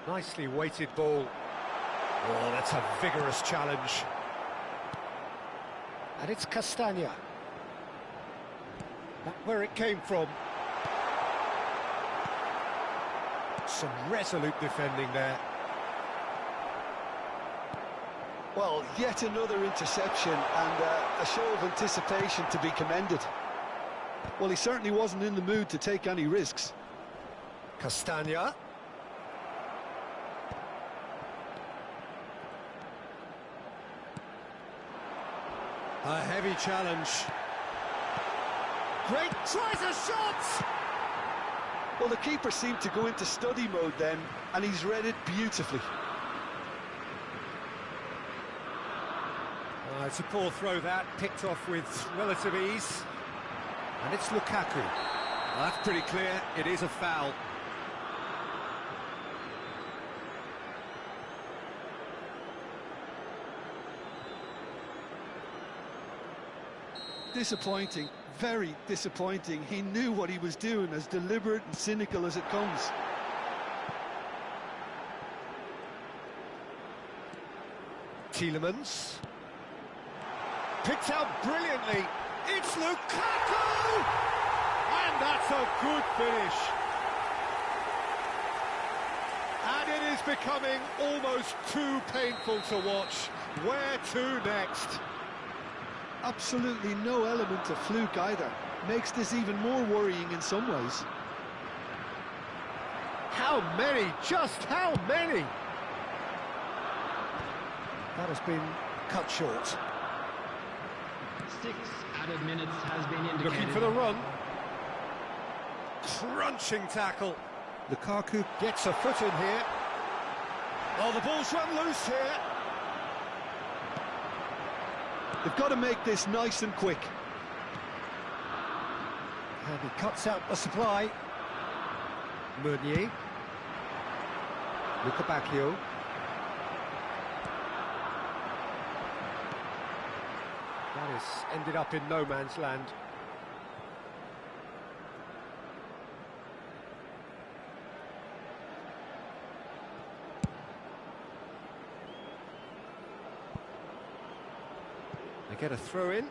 Nicely weighted ball. Oh, that's a vigorous challenge. And it's Castagna. Back where it came from. Some resolute defending there. Well, yet another interception and a show of anticipation to be commended. Well, he certainly wasn't in the mood to take any risks. Castagna. A heavy challenge. Great, tries a shot! Well, the keeper seemed to go into study mode then, and he's read it beautifully. It's a poor throw that, picked off with relative ease. And it's Lukaku. Well, that's pretty clear, it is a foul. Disappointing, very disappointing. He knew what he was doing, as deliberate and cynical as it comes. Tielemans. Picked out brilliantly. It's Lukaku! And that's a good finish. And it is becoming almost too painful to watch. Where to next? absolutely no element of fluke either. Makes this even more worrying in some ways. How many? Just how many? That has been cut short. 6 added minutes has been indicated. Looking for the run. Crunching tackle. Lukaku gets a foot in here. Oh, the ball's run loose here. They've got to make this nice and quick. And he cuts out the supply. Meunier. Lukabakio. That has ended up in no man's land. They get a throw in.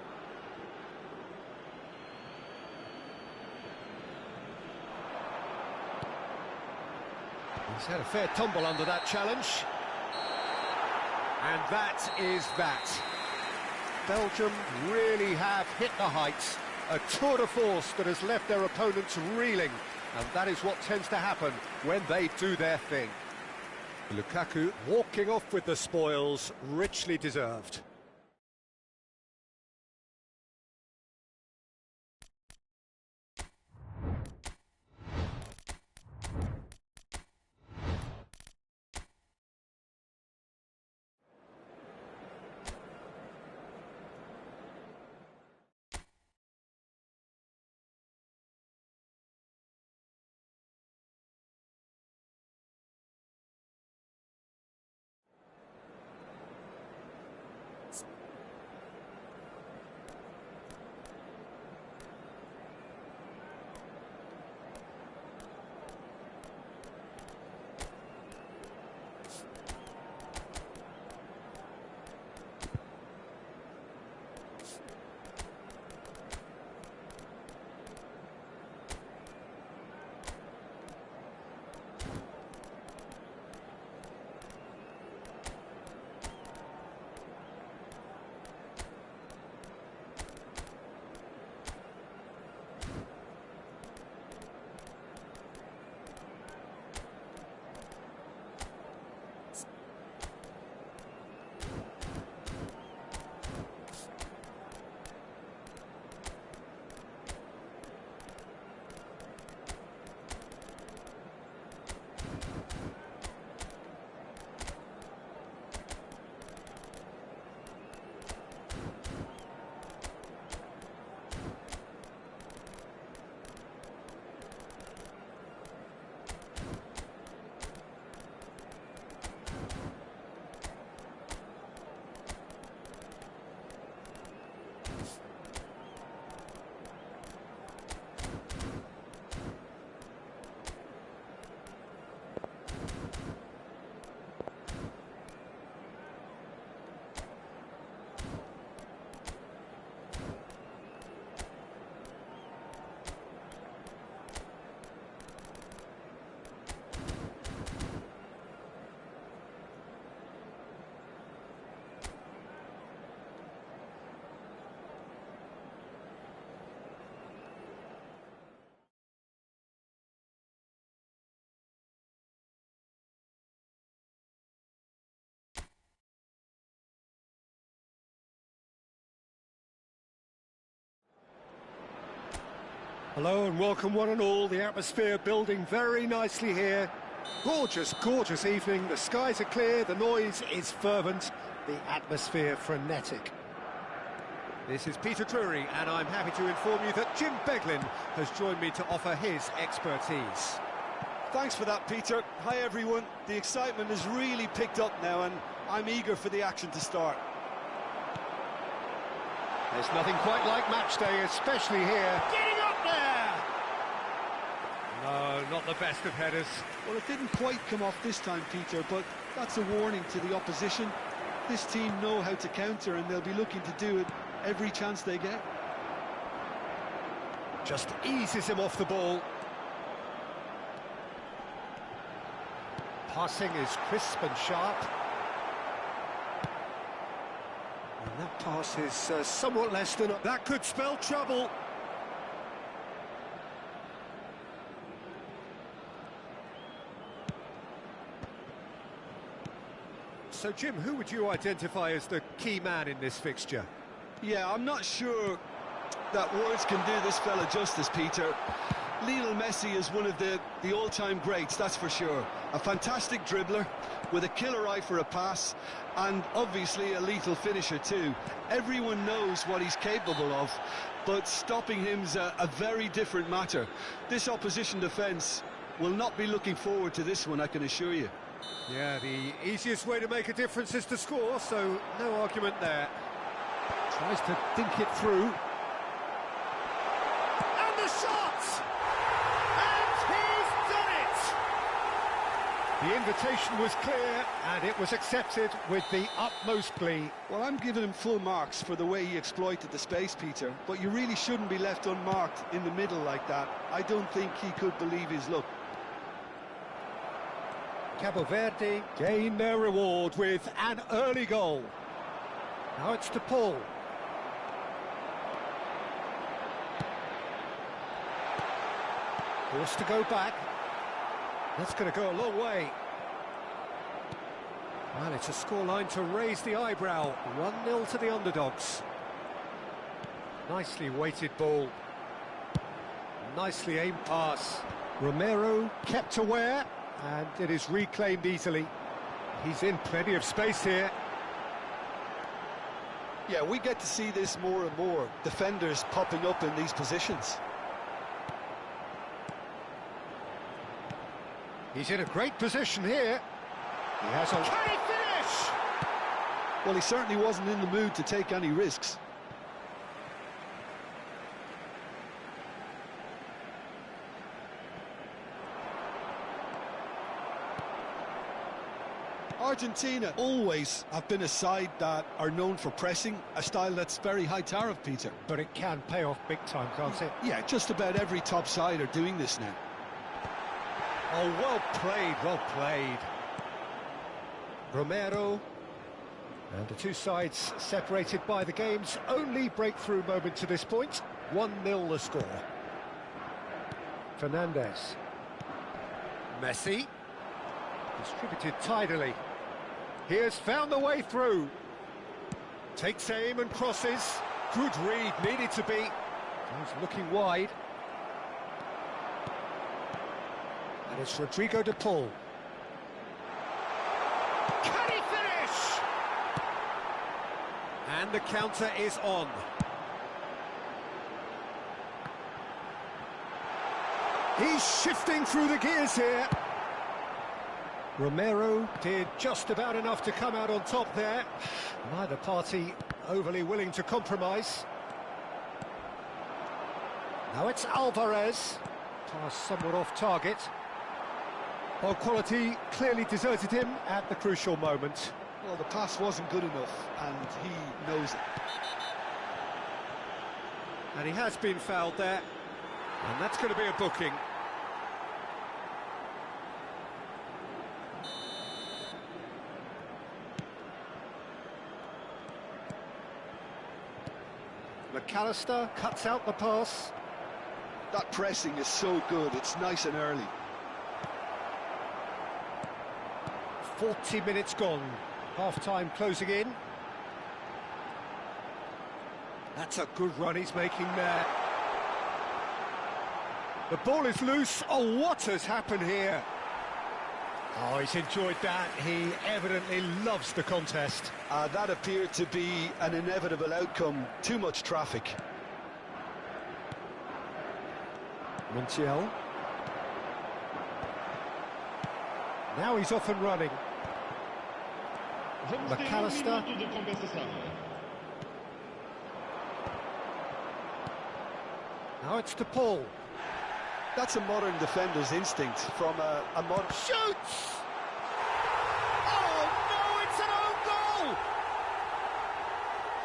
He's had a fair tumble under that challenge. And that is that. Belgium really have hit the heights. A tour de force that has left their opponents reeling. And that is what tends to happen when they do their thing. Lukaku walking off with the spoils, richly deserved. Hello and welcome one and all. The atmosphere building very nicely here. Gorgeous, gorgeous evening. The skies are clear, the noise is fervent, the atmosphere frenetic. This is Peter Drury, and I'm happy to inform you that Jim Beglin has joined me to offer his expertise. Thanks for that, Peter. Hi, everyone. The excitement has really picked up now, and I'm eager for the action to start. There's nothing quite like match day, especially here. Getting up there! No, not the best of headers. Well, it didn't quite come off this time, Peter, but that's a warning to the opposition. This team know how to counter, and they'll be looking to do it every chance they get. Just eases him off the ball. Passing is crisp and sharp. And that pass is somewhat less than... That could spell trouble. So, Jim, who would you identify as the key man in this fixture? Yeah, I'm not sure that words can do this fella justice, Peter. Lionel Messi is one of the all-time greats, that's for sure. A fantastic dribbler with a killer eye for a pass, and obviously a lethal finisher too. Everyone knows what he's capable of, but stopping him's a very different matter. This opposition defence will not be looking forward to this one, I can assure you. Yeah, the easiest way to make a difference is to score, so no argument there. Tries to dink it through. And the shot! And he's done it! The invitation was clear, and it was accepted with the utmost glee. Well, I'm giving him full marks for the way he exploited the space, Peter, but you really shouldn't be left unmarked in the middle like that. I don't think he could believe his luck. Cabo Verde gain their reward with an early goal. Now it's to Paul. Forced to go back. That's going to go a long way. Well, it's a scoreline to raise the eyebrow. 1-0 to the underdogs. Nicely weighted ball. Nicely aimed pass. Romero kept aware, and it is reclaimed easily. He's in plenty of space here. Yeah, we get to see this more and more. Defenders popping up in these positions. He's in a great position here. He has a... Can he finish? Well, he certainly wasn't in the mood to take any risks. Argentina always have been a side that are known for pressing, a style that's very high tariff, Peter. But it can pay off big time, can't it? Yeah, just about every top side are doing this now. Oh, well played, well played. Romero. And the two sides separated by the game's only breakthrough moment to this point. 1-0 the score. Fernandez. Messi. Distributed tidily. He has found the way through. Takes aim and crosses. Good read, needed to be. He's looking wide. And it's Rodrigo de Paul. Can he finish? And the counter is on. He's shifting through the gears here. Romero did just about enough to come out on top there. Neither party overly willing to compromise. Now it's Alvarez. Pass somewhat off target. Well, quality clearly deserted him at the crucial moment. Well, the pass wasn't good enough, and he knows it. And he has been fouled there. And that's going to be a booking. McAllister cuts out the pass. That pressing is so good, it's nice and early. 40 minutes gone. Half-time closing in. That's a good run he's making there. The ball is loose. Oh, what has happened here? Oh, he's enjoyed that. He evidently loves the contest. That appeared to be an inevitable outcome. Too much traffic. Montiel. Now he's off and running. McAllister. Now it's to Paul. That's a modern defender's instinct from a modern... Shoots! Oh, no, it's an own goal!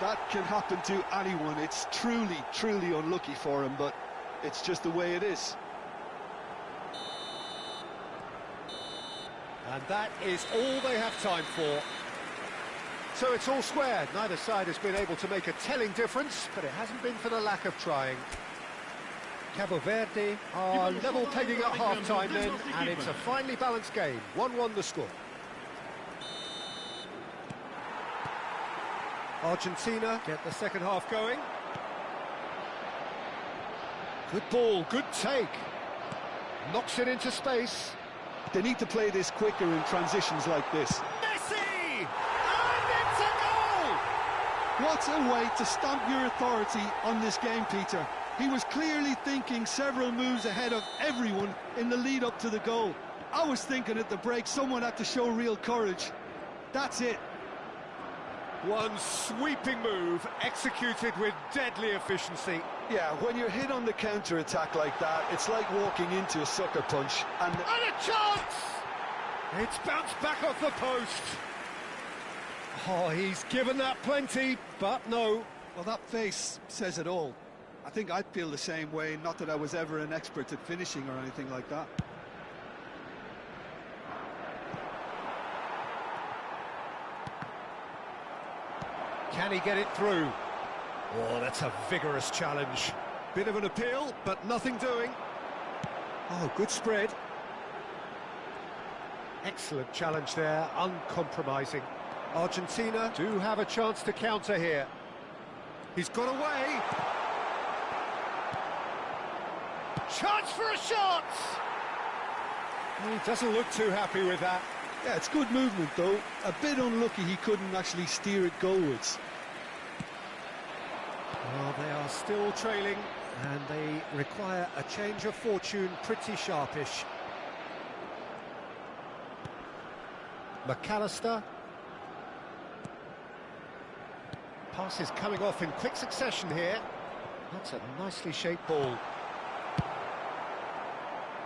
That can happen to anyone. It's truly, truly unlucky for him, but it's just the way it is. And that is all they have time for. So it's all square. Neither side has been able to make a telling difference, but it hasn't been for the lack of trying. Cabo Verde are level pegging at half-time then, and it's a finely balanced game. 1-1 the score. Argentina get the second half going. Good ball, good take. Knocks it into space. They need to play this quicker in transitions like this. Messi! And it's a goal! What a way to stamp your authority on this game, Peter. He was clearly thinking several moves ahead of everyone in the lead-up to the goal. I was thinking at the break someone had to show real courage. That's it. One sweeping move, executed with deadly efficiency. Yeah, when you're hit on the counter-attack like that, it's like walking into a sucker punch. And a chance! It's bounced back off the post. Oh, he's given that plenty, but no. Well, that face says it all. I think I'd feel the same way, not that I was ever an expert at finishing or anything like that. Can he get it through? Oh, that's a vigorous challenge. Bit of an appeal, but nothing doing. Oh, good spread. Excellent challenge there, uncompromising. Argentina do have a chance to counter here. He's got away. Chance for a shot! He doesn't look too happy with that. Yeah, it's good movement, though. A bit unlucky he couldn't actually steer it goalwards. Well, they are still trailing, and they require a change of fortune pretty sharpish. McAllister. Pass is coming off in quick succession here. That's a nicely shaped ball.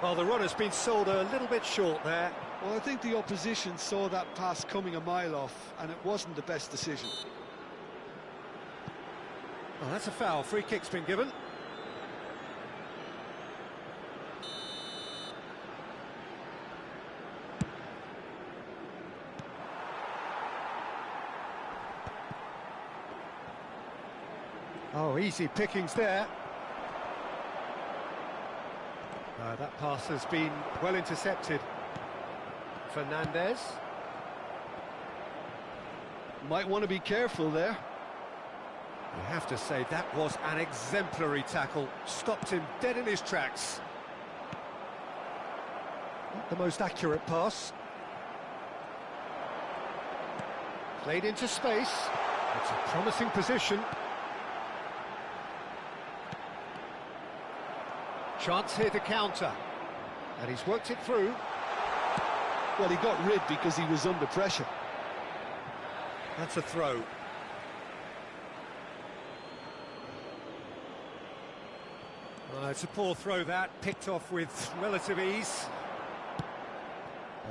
Well, the run has been sold a little bit short there. Well, I think the opposition saw that pass coming a mile off, and it wasn't the best decision. Well, that's a foul. Free kick's been given. Oh, easy pickings there. That pass has been well intercepted. Fernandez. Might want to be careful there. You have to say that was an exemplary tackle. Stopped him dead in his tracks. Not the most accurate pass. Played into space. It's a promising position. Chance here to counter. And he's worked it through. Well, he got rid because he was under pressure. That's a throw. It's a poor throw that, picked off with relative ease.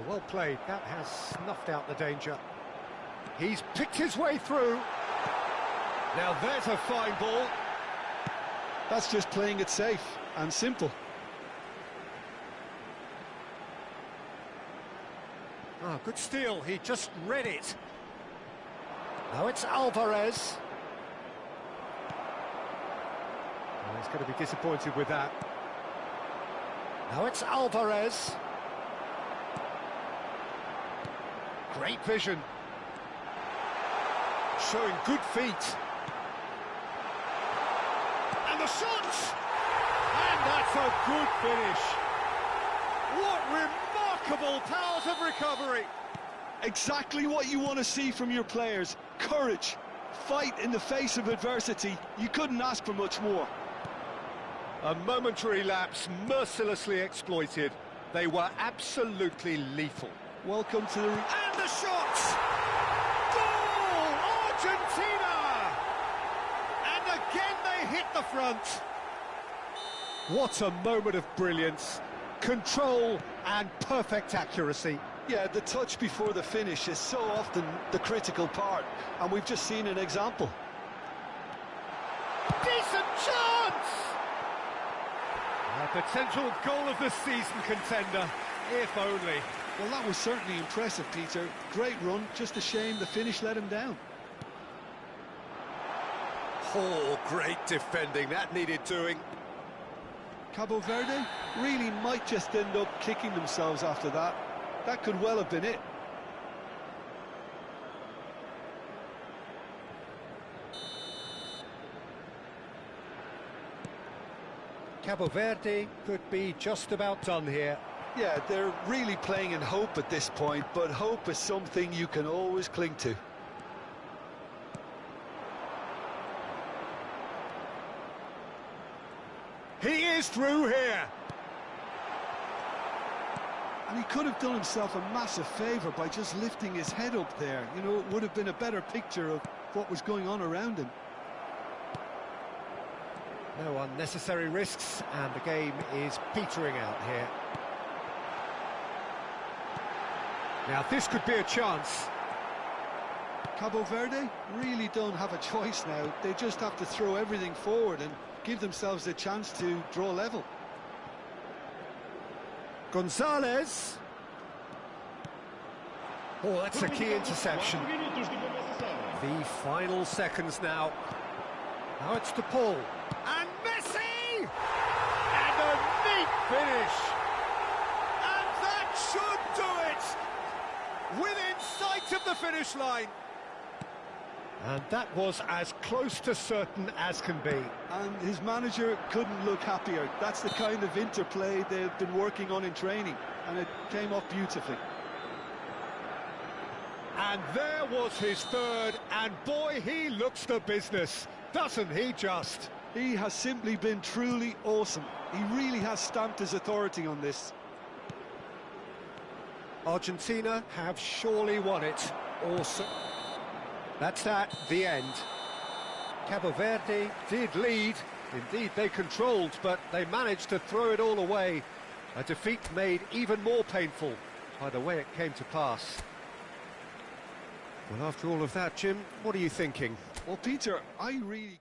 Well played, that has snuffed out the danger. He's picked his way through. Now there's a fine ball. That's just playing it safe and simple. Oh, good steal, he just read it. Now it's Alvarez. Oh, he's going to be disappointed with that. Now it's Alvarez. Great vision. Showing good feet. And the shot! And that's a good finish. What remarkable powers of recovery. Exactly what you want to see from your players. Courage. Fight in the face of adversity. You couldn't ask for much more. A momentary lapse mercilessly exploited. They were absolutely lethal. Welcome to the... And the shot! Goal! Argentina! And again they hit the front. What a moment of brilliance. Control and perfect accuracy. Yeah, the touch before the finish is so often the critical part, and we've just seen an example. Decent chance! A potential goal of the season contender, if only. Well, that was certainly impressive, Peter. Great run, just a shame the finish let him down. Oh, great defending, that needed doing. Cabo Verde really might just end up kicking themselves after that. That could well have been it. Cabo Verde could be just about done here. Yeah, they're really playing in hope at this point, but hope is something you can always cling to. He is through here. And he could have done himself a massive favour by just lifting his head up there. You know, it would have been a better picture of what was going on around him. No unnecessary risks, and the game is petering out here. Now this could be a chance. Cabo Verde really don't have a choice now. They just have to throw everything forward and give themselves a chance to draw level. Gonzalez. Oh, that's a key interception. The final seconds now. Now it's to Paul. And Messi! And a neat finish! And that should do it! Within sight of the finish line. And that was as close to certain as can be. And his manager couldn't look happier. That's the kind of interplay they've been working on in training, and it came off beautifully. And there was his third, and boy, he looks the business, doesn't he just? He has simply been truly awesome. He really has stamped his authority on this. Argentina have surely won it. Awesome. That's that, the end. Cabo Verde did lead, indeed they controlled, but they managed to throw it all away. A defeat made even more painful by the way it came to pass. Well, after all of that, Jim, what are you thinking? Well, Peter, I really...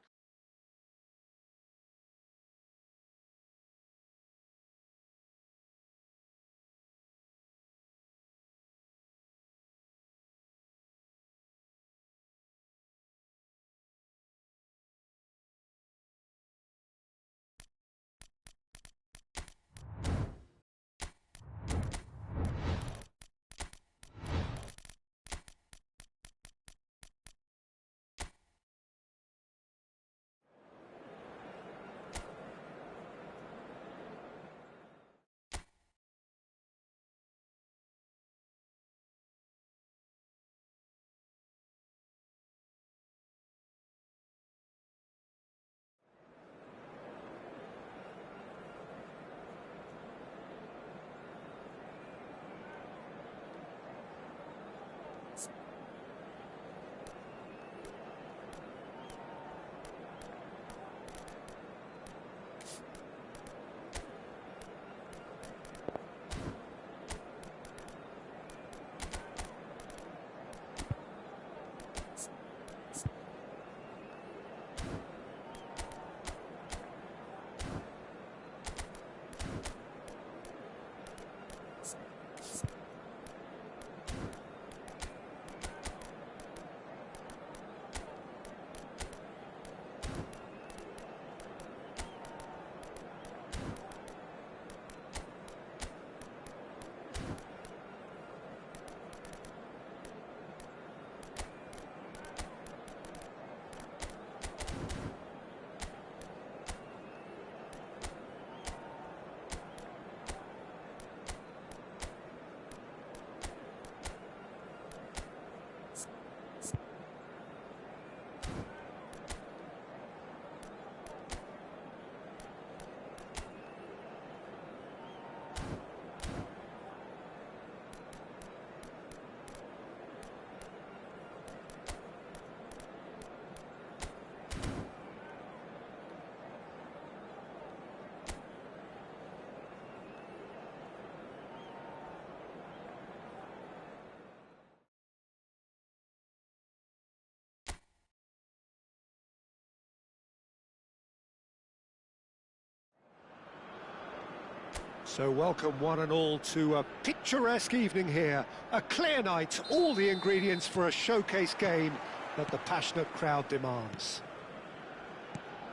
So welcome one and all to a picturesque evening here. A clear night, all the ingredients for a showcase game that the passionate crowd demands.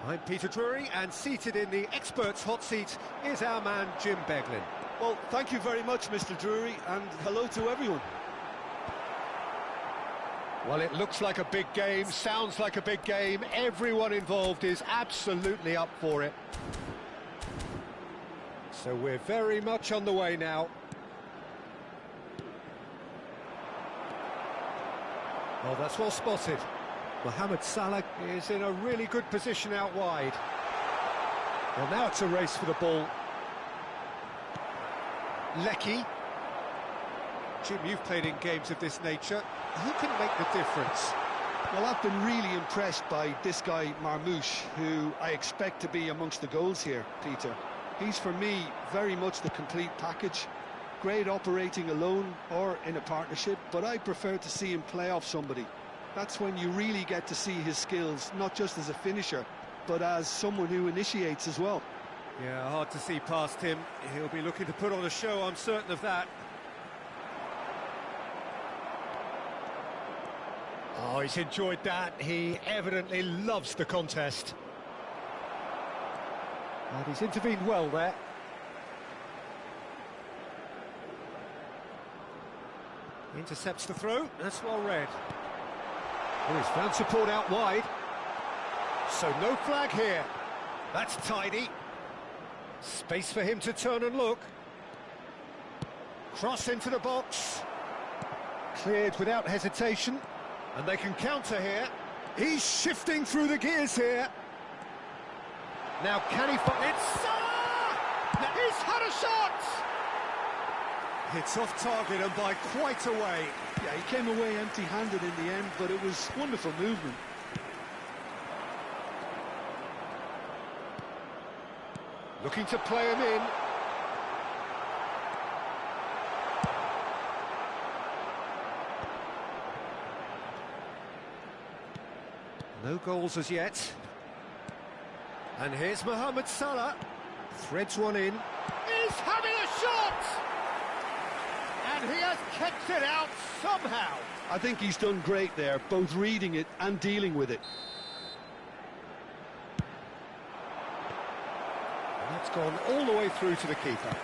I'm Peter Drury, and seated in the experts' hot seat is our man Jim Beglin. Well, thank you very much, Mr. Drury, and hello to everyone. Well, it looks like a big game, sounds like a big game. Everyone involved is absolutely up for it. So we're very much on the way now. Oh, that's well spotted. Mohamed Salah is in a really good position out wide. Well, now it's a race for the ball. Lecky. Jim, you've played in games of this nature. Who can make the difference? Well, I've been really impressed by this guy, Marmoush, who I expect to be amongst the goals here, Peter. He's, for me, very much the complete package. Great operating alone or in a partnership, but I prefer to see him play off somebody. That's when you really get to see his skills, not just as a finisher, but as someone who initiates as well. Yeah, hard to see past him. He'll be looking to put on a show, I'm certain of that. Oh, he's enjoyed that. He evidently loves the contest. And he's intervened well there. Intercepts the throw, that's well read. Oh, he's found support out wide. So no flag here. That's tidy. Space for him to turn and look. Cross into the box. Cleared without hesitation. And they can counter here. He's shifting through the gears here. Now can he find... It's Salah! He's had a shot! It's off target and by quite a way. Yeah, he came away empty-handed in the end, but it was wonderful movement. Looking to play him in. No goals as yet. And here's Mohamed Salah. Threads one in. He's having a shot! And he has kept it out somehow. I think he's done great there, both reading it and dealing with it. And that's gone all the way through to the keeper.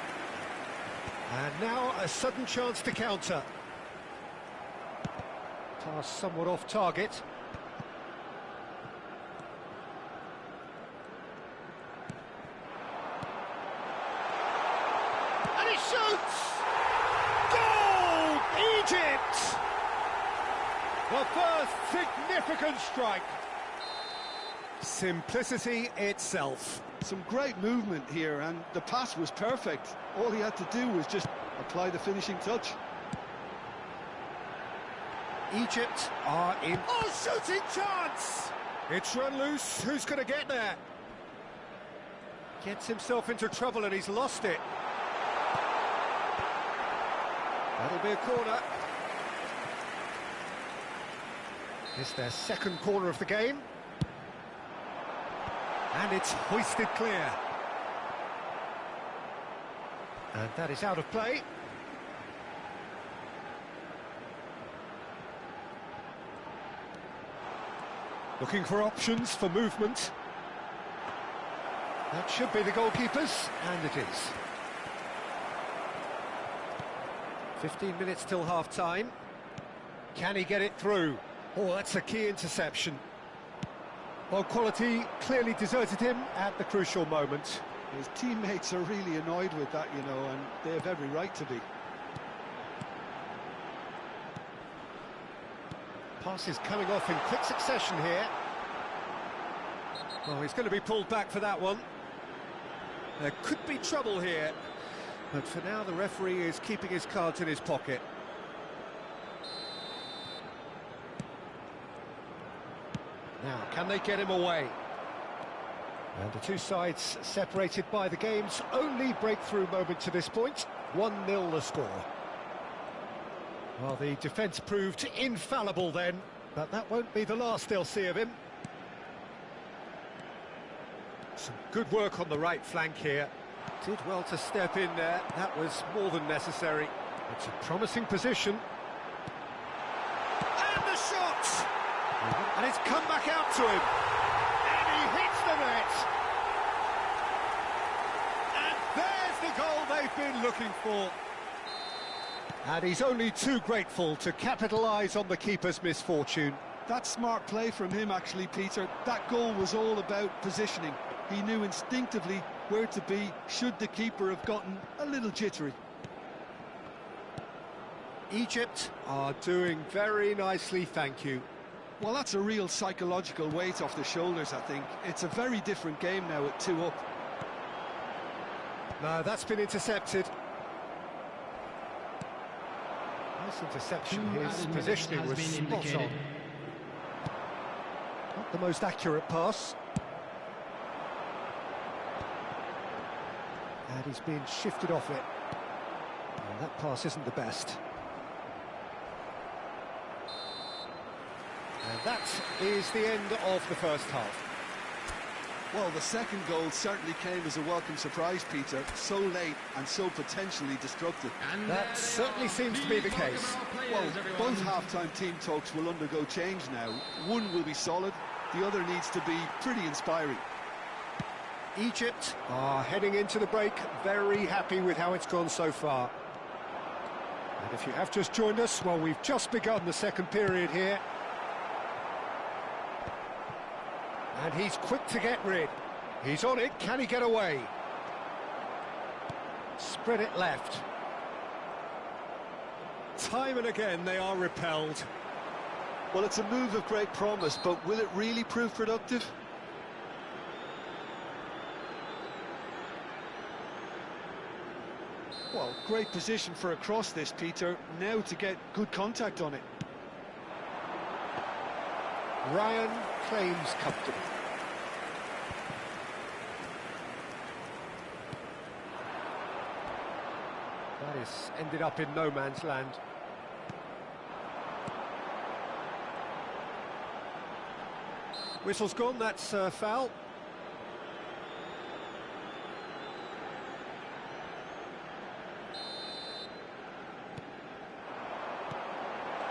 And now a sudden chance to counter. Pass somewhat off target. And he shoots! Goal! Egypt! The first significant strike. Simplicity itself. Some great movement here, and the pass was perfect. All he had to do was just apply the finishing touch. Egypt are in... Oh, shooting chance! It's run loose. Who's going to get there? Gets himself into trouble and he's lost it. That'll be a corner. It's their second corner of the game. And it's hoisted clear. And that is out of play. Looking for options for movement. That should be the goalkeepers, and it is. 15 minutes till half-time. Can he get it through? Oh, that's a key interception. Well, quality clearly deserted him at the crucial moment. His teammates are really annoyed with that, you know, and they have every right to be. Passes coming off in quick succession here. Oh, he's going to be pulled back for that one. There could be trouble here. But for now, the referee is keeping his cards in his pocket. Now, can they get him away? And the two sides separated by the game's only breakthrough moment to this point. 1-0 the score. Well, the defence proved infallible then, but that won't be the last they'll see of him. Some good work on the right flank here. Did well to step in there. That was more than necessary. It's a promising position. And the shot! And it's come back out to him. And he hits the the net. And there's the goal they've been looking for. And he's only too grateful to capitalise on the keeper's misfortune. That's smart play from him, actually, Peter. That goal was all about positioning. He knew instinctively where to be should the keeper have gotten a little jittery. Egypt are doing very nicely, thank you. Well, that's a real psychological weight off the shoulders, I think. It's a very different game now at 2 up. No, that's been intercepted. Nice interception. His positioning was spot on. Not the most accurate pass. And he's been shifted off it. Well, that pass isn't the best. And that is the end of the first half. Well, the second goal certainly came as a welcome surprise, Peter. So late and so potentially destructive. And That certainly seems to be the case. Well, both half-time team talks will undergo change now. One will be solid, the other needs to be pretty inspiring. Egypt are heading into the break very happy with how it's gone so far. And if you have just joined us, well, we've just begun the second period here. And he's quick to get rid. He's on it, can he get away? Spread it left. Time and again they are repelled. Well, it's a move of great promise, but will it really prove productive? Well, great position for a cross this, Peter. Now to get good contact on it. Ryan claims comfortable. That is ended up in no man's land. Whistle's gone, that's a foul.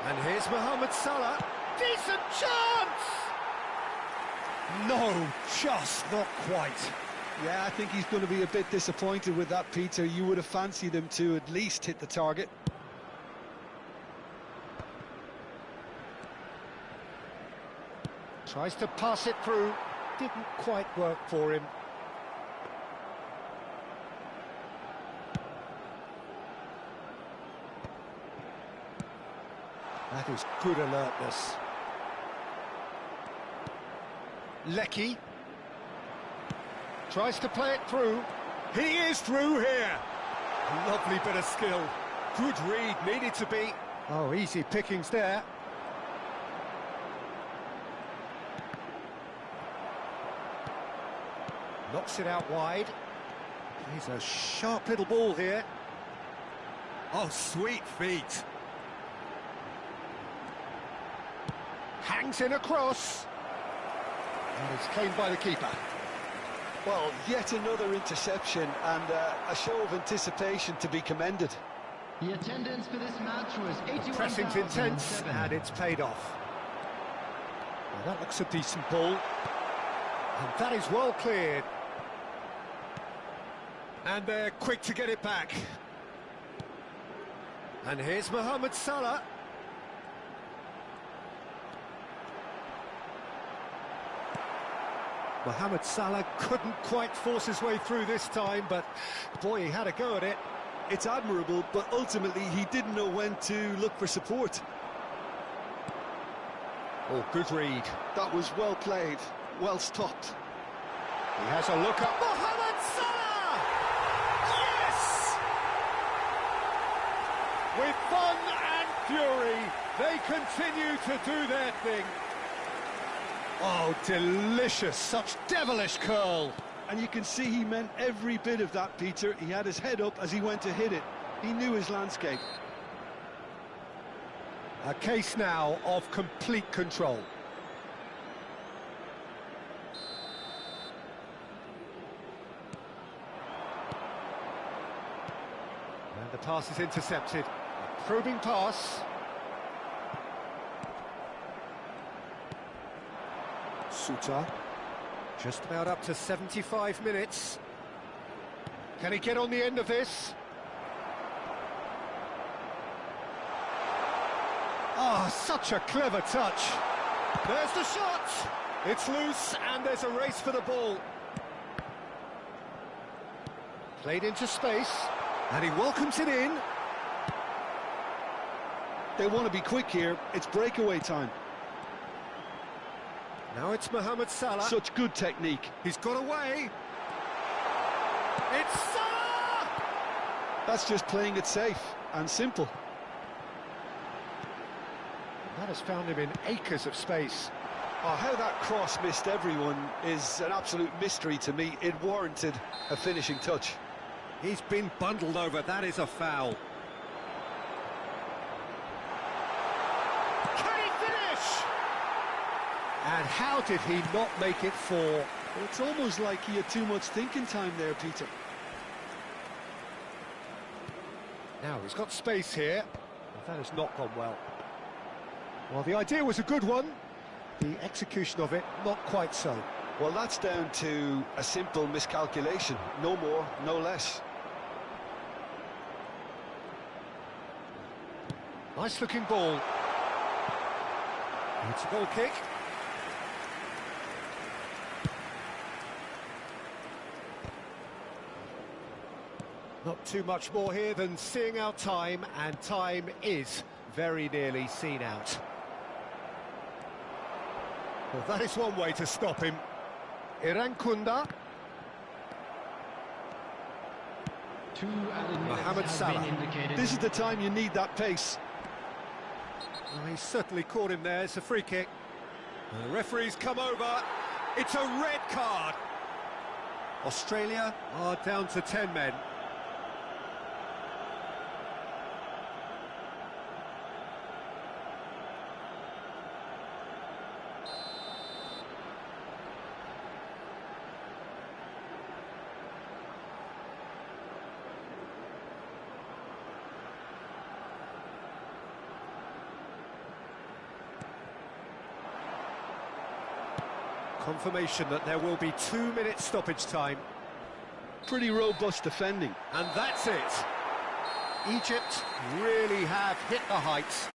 And here's Mohamed Salah. Decent chance! No, just not quite. Yeah, I think he's going to be a bit disappointed with that, Peter. You would have fancied him to at least hit the target. Tries to pass it through. Didn't quite work for him. That is good alertness. Lecky tries to play it through. He is through here. Lovely bit of skill. Good read, needed to be. Oh, easy pickings there. Knocks it out wide. He's a sharp little ball here. Oh, sweet feet. Hangs in across. And it's claimed by the keeper. Well, yet another interception and a show of anticipation to be commended. The attendance for this match was 81,007. Pressing's intense and it's paid off. Well, that looks a decent ball. And that is well cleared. And they're quick to get it back. And here's Mohamed Salah. Mohamed Salah couldn't quite force his way through this time, but boy, he had a go at it. It's admirable, but ultimately he didn't know when to look for support. Oh, good read. That was well played, well stopped. He has a look up. Mohamed Salah! Yes! With fun and fury, they continue to do their thing. Oh, delicious, such devilish curl. And you can see he meant every bit of that, Peter. He had his head up as he went to hit it. He knew his landscape. A case now of complete control. And the pass is intercepted. A probing pass. Suta. Just about up to 75 minutes. Can he get on the end of this? Ah, such a clever touch. There's the shot. It's loose and there's a race for the ball. Played into space and he welcomes it in. They want to be quick here. It's breakaway time. Now it's Mohamed Salah. Such good technique. He's got away. It's Salah! That's just playing it safe and simple. That has found him in acres of space. Oh, how that cross missed everyone is an absolute mystery to me. It warranted a finishing touch. He's been bundled over. That is a foul. Can he finish? And how did he not make it four? It's almost like he had too much thinking time there, Peter. Now he's got space here. But that has not gone well. Well, the idea was a good one. The execution of it, not quite so. Well, that's down to a simple miscalculation. No more, no less. Nice looking ball. It's a goal kick. Not too much more here than seeing out time, and time is very nearly seen out. Well, that is one way to stop him. Irankunda. Mohamed Salah. This is the time you need that pace. Well, he's certainly caught him there. It's a free kick. The referee's come over. It's a red card. Australia are down to 10 men. Confirmation that there will be 2 minutes stoppage time. Pretty robust defending. And that's it. Egypt really have hit the heights.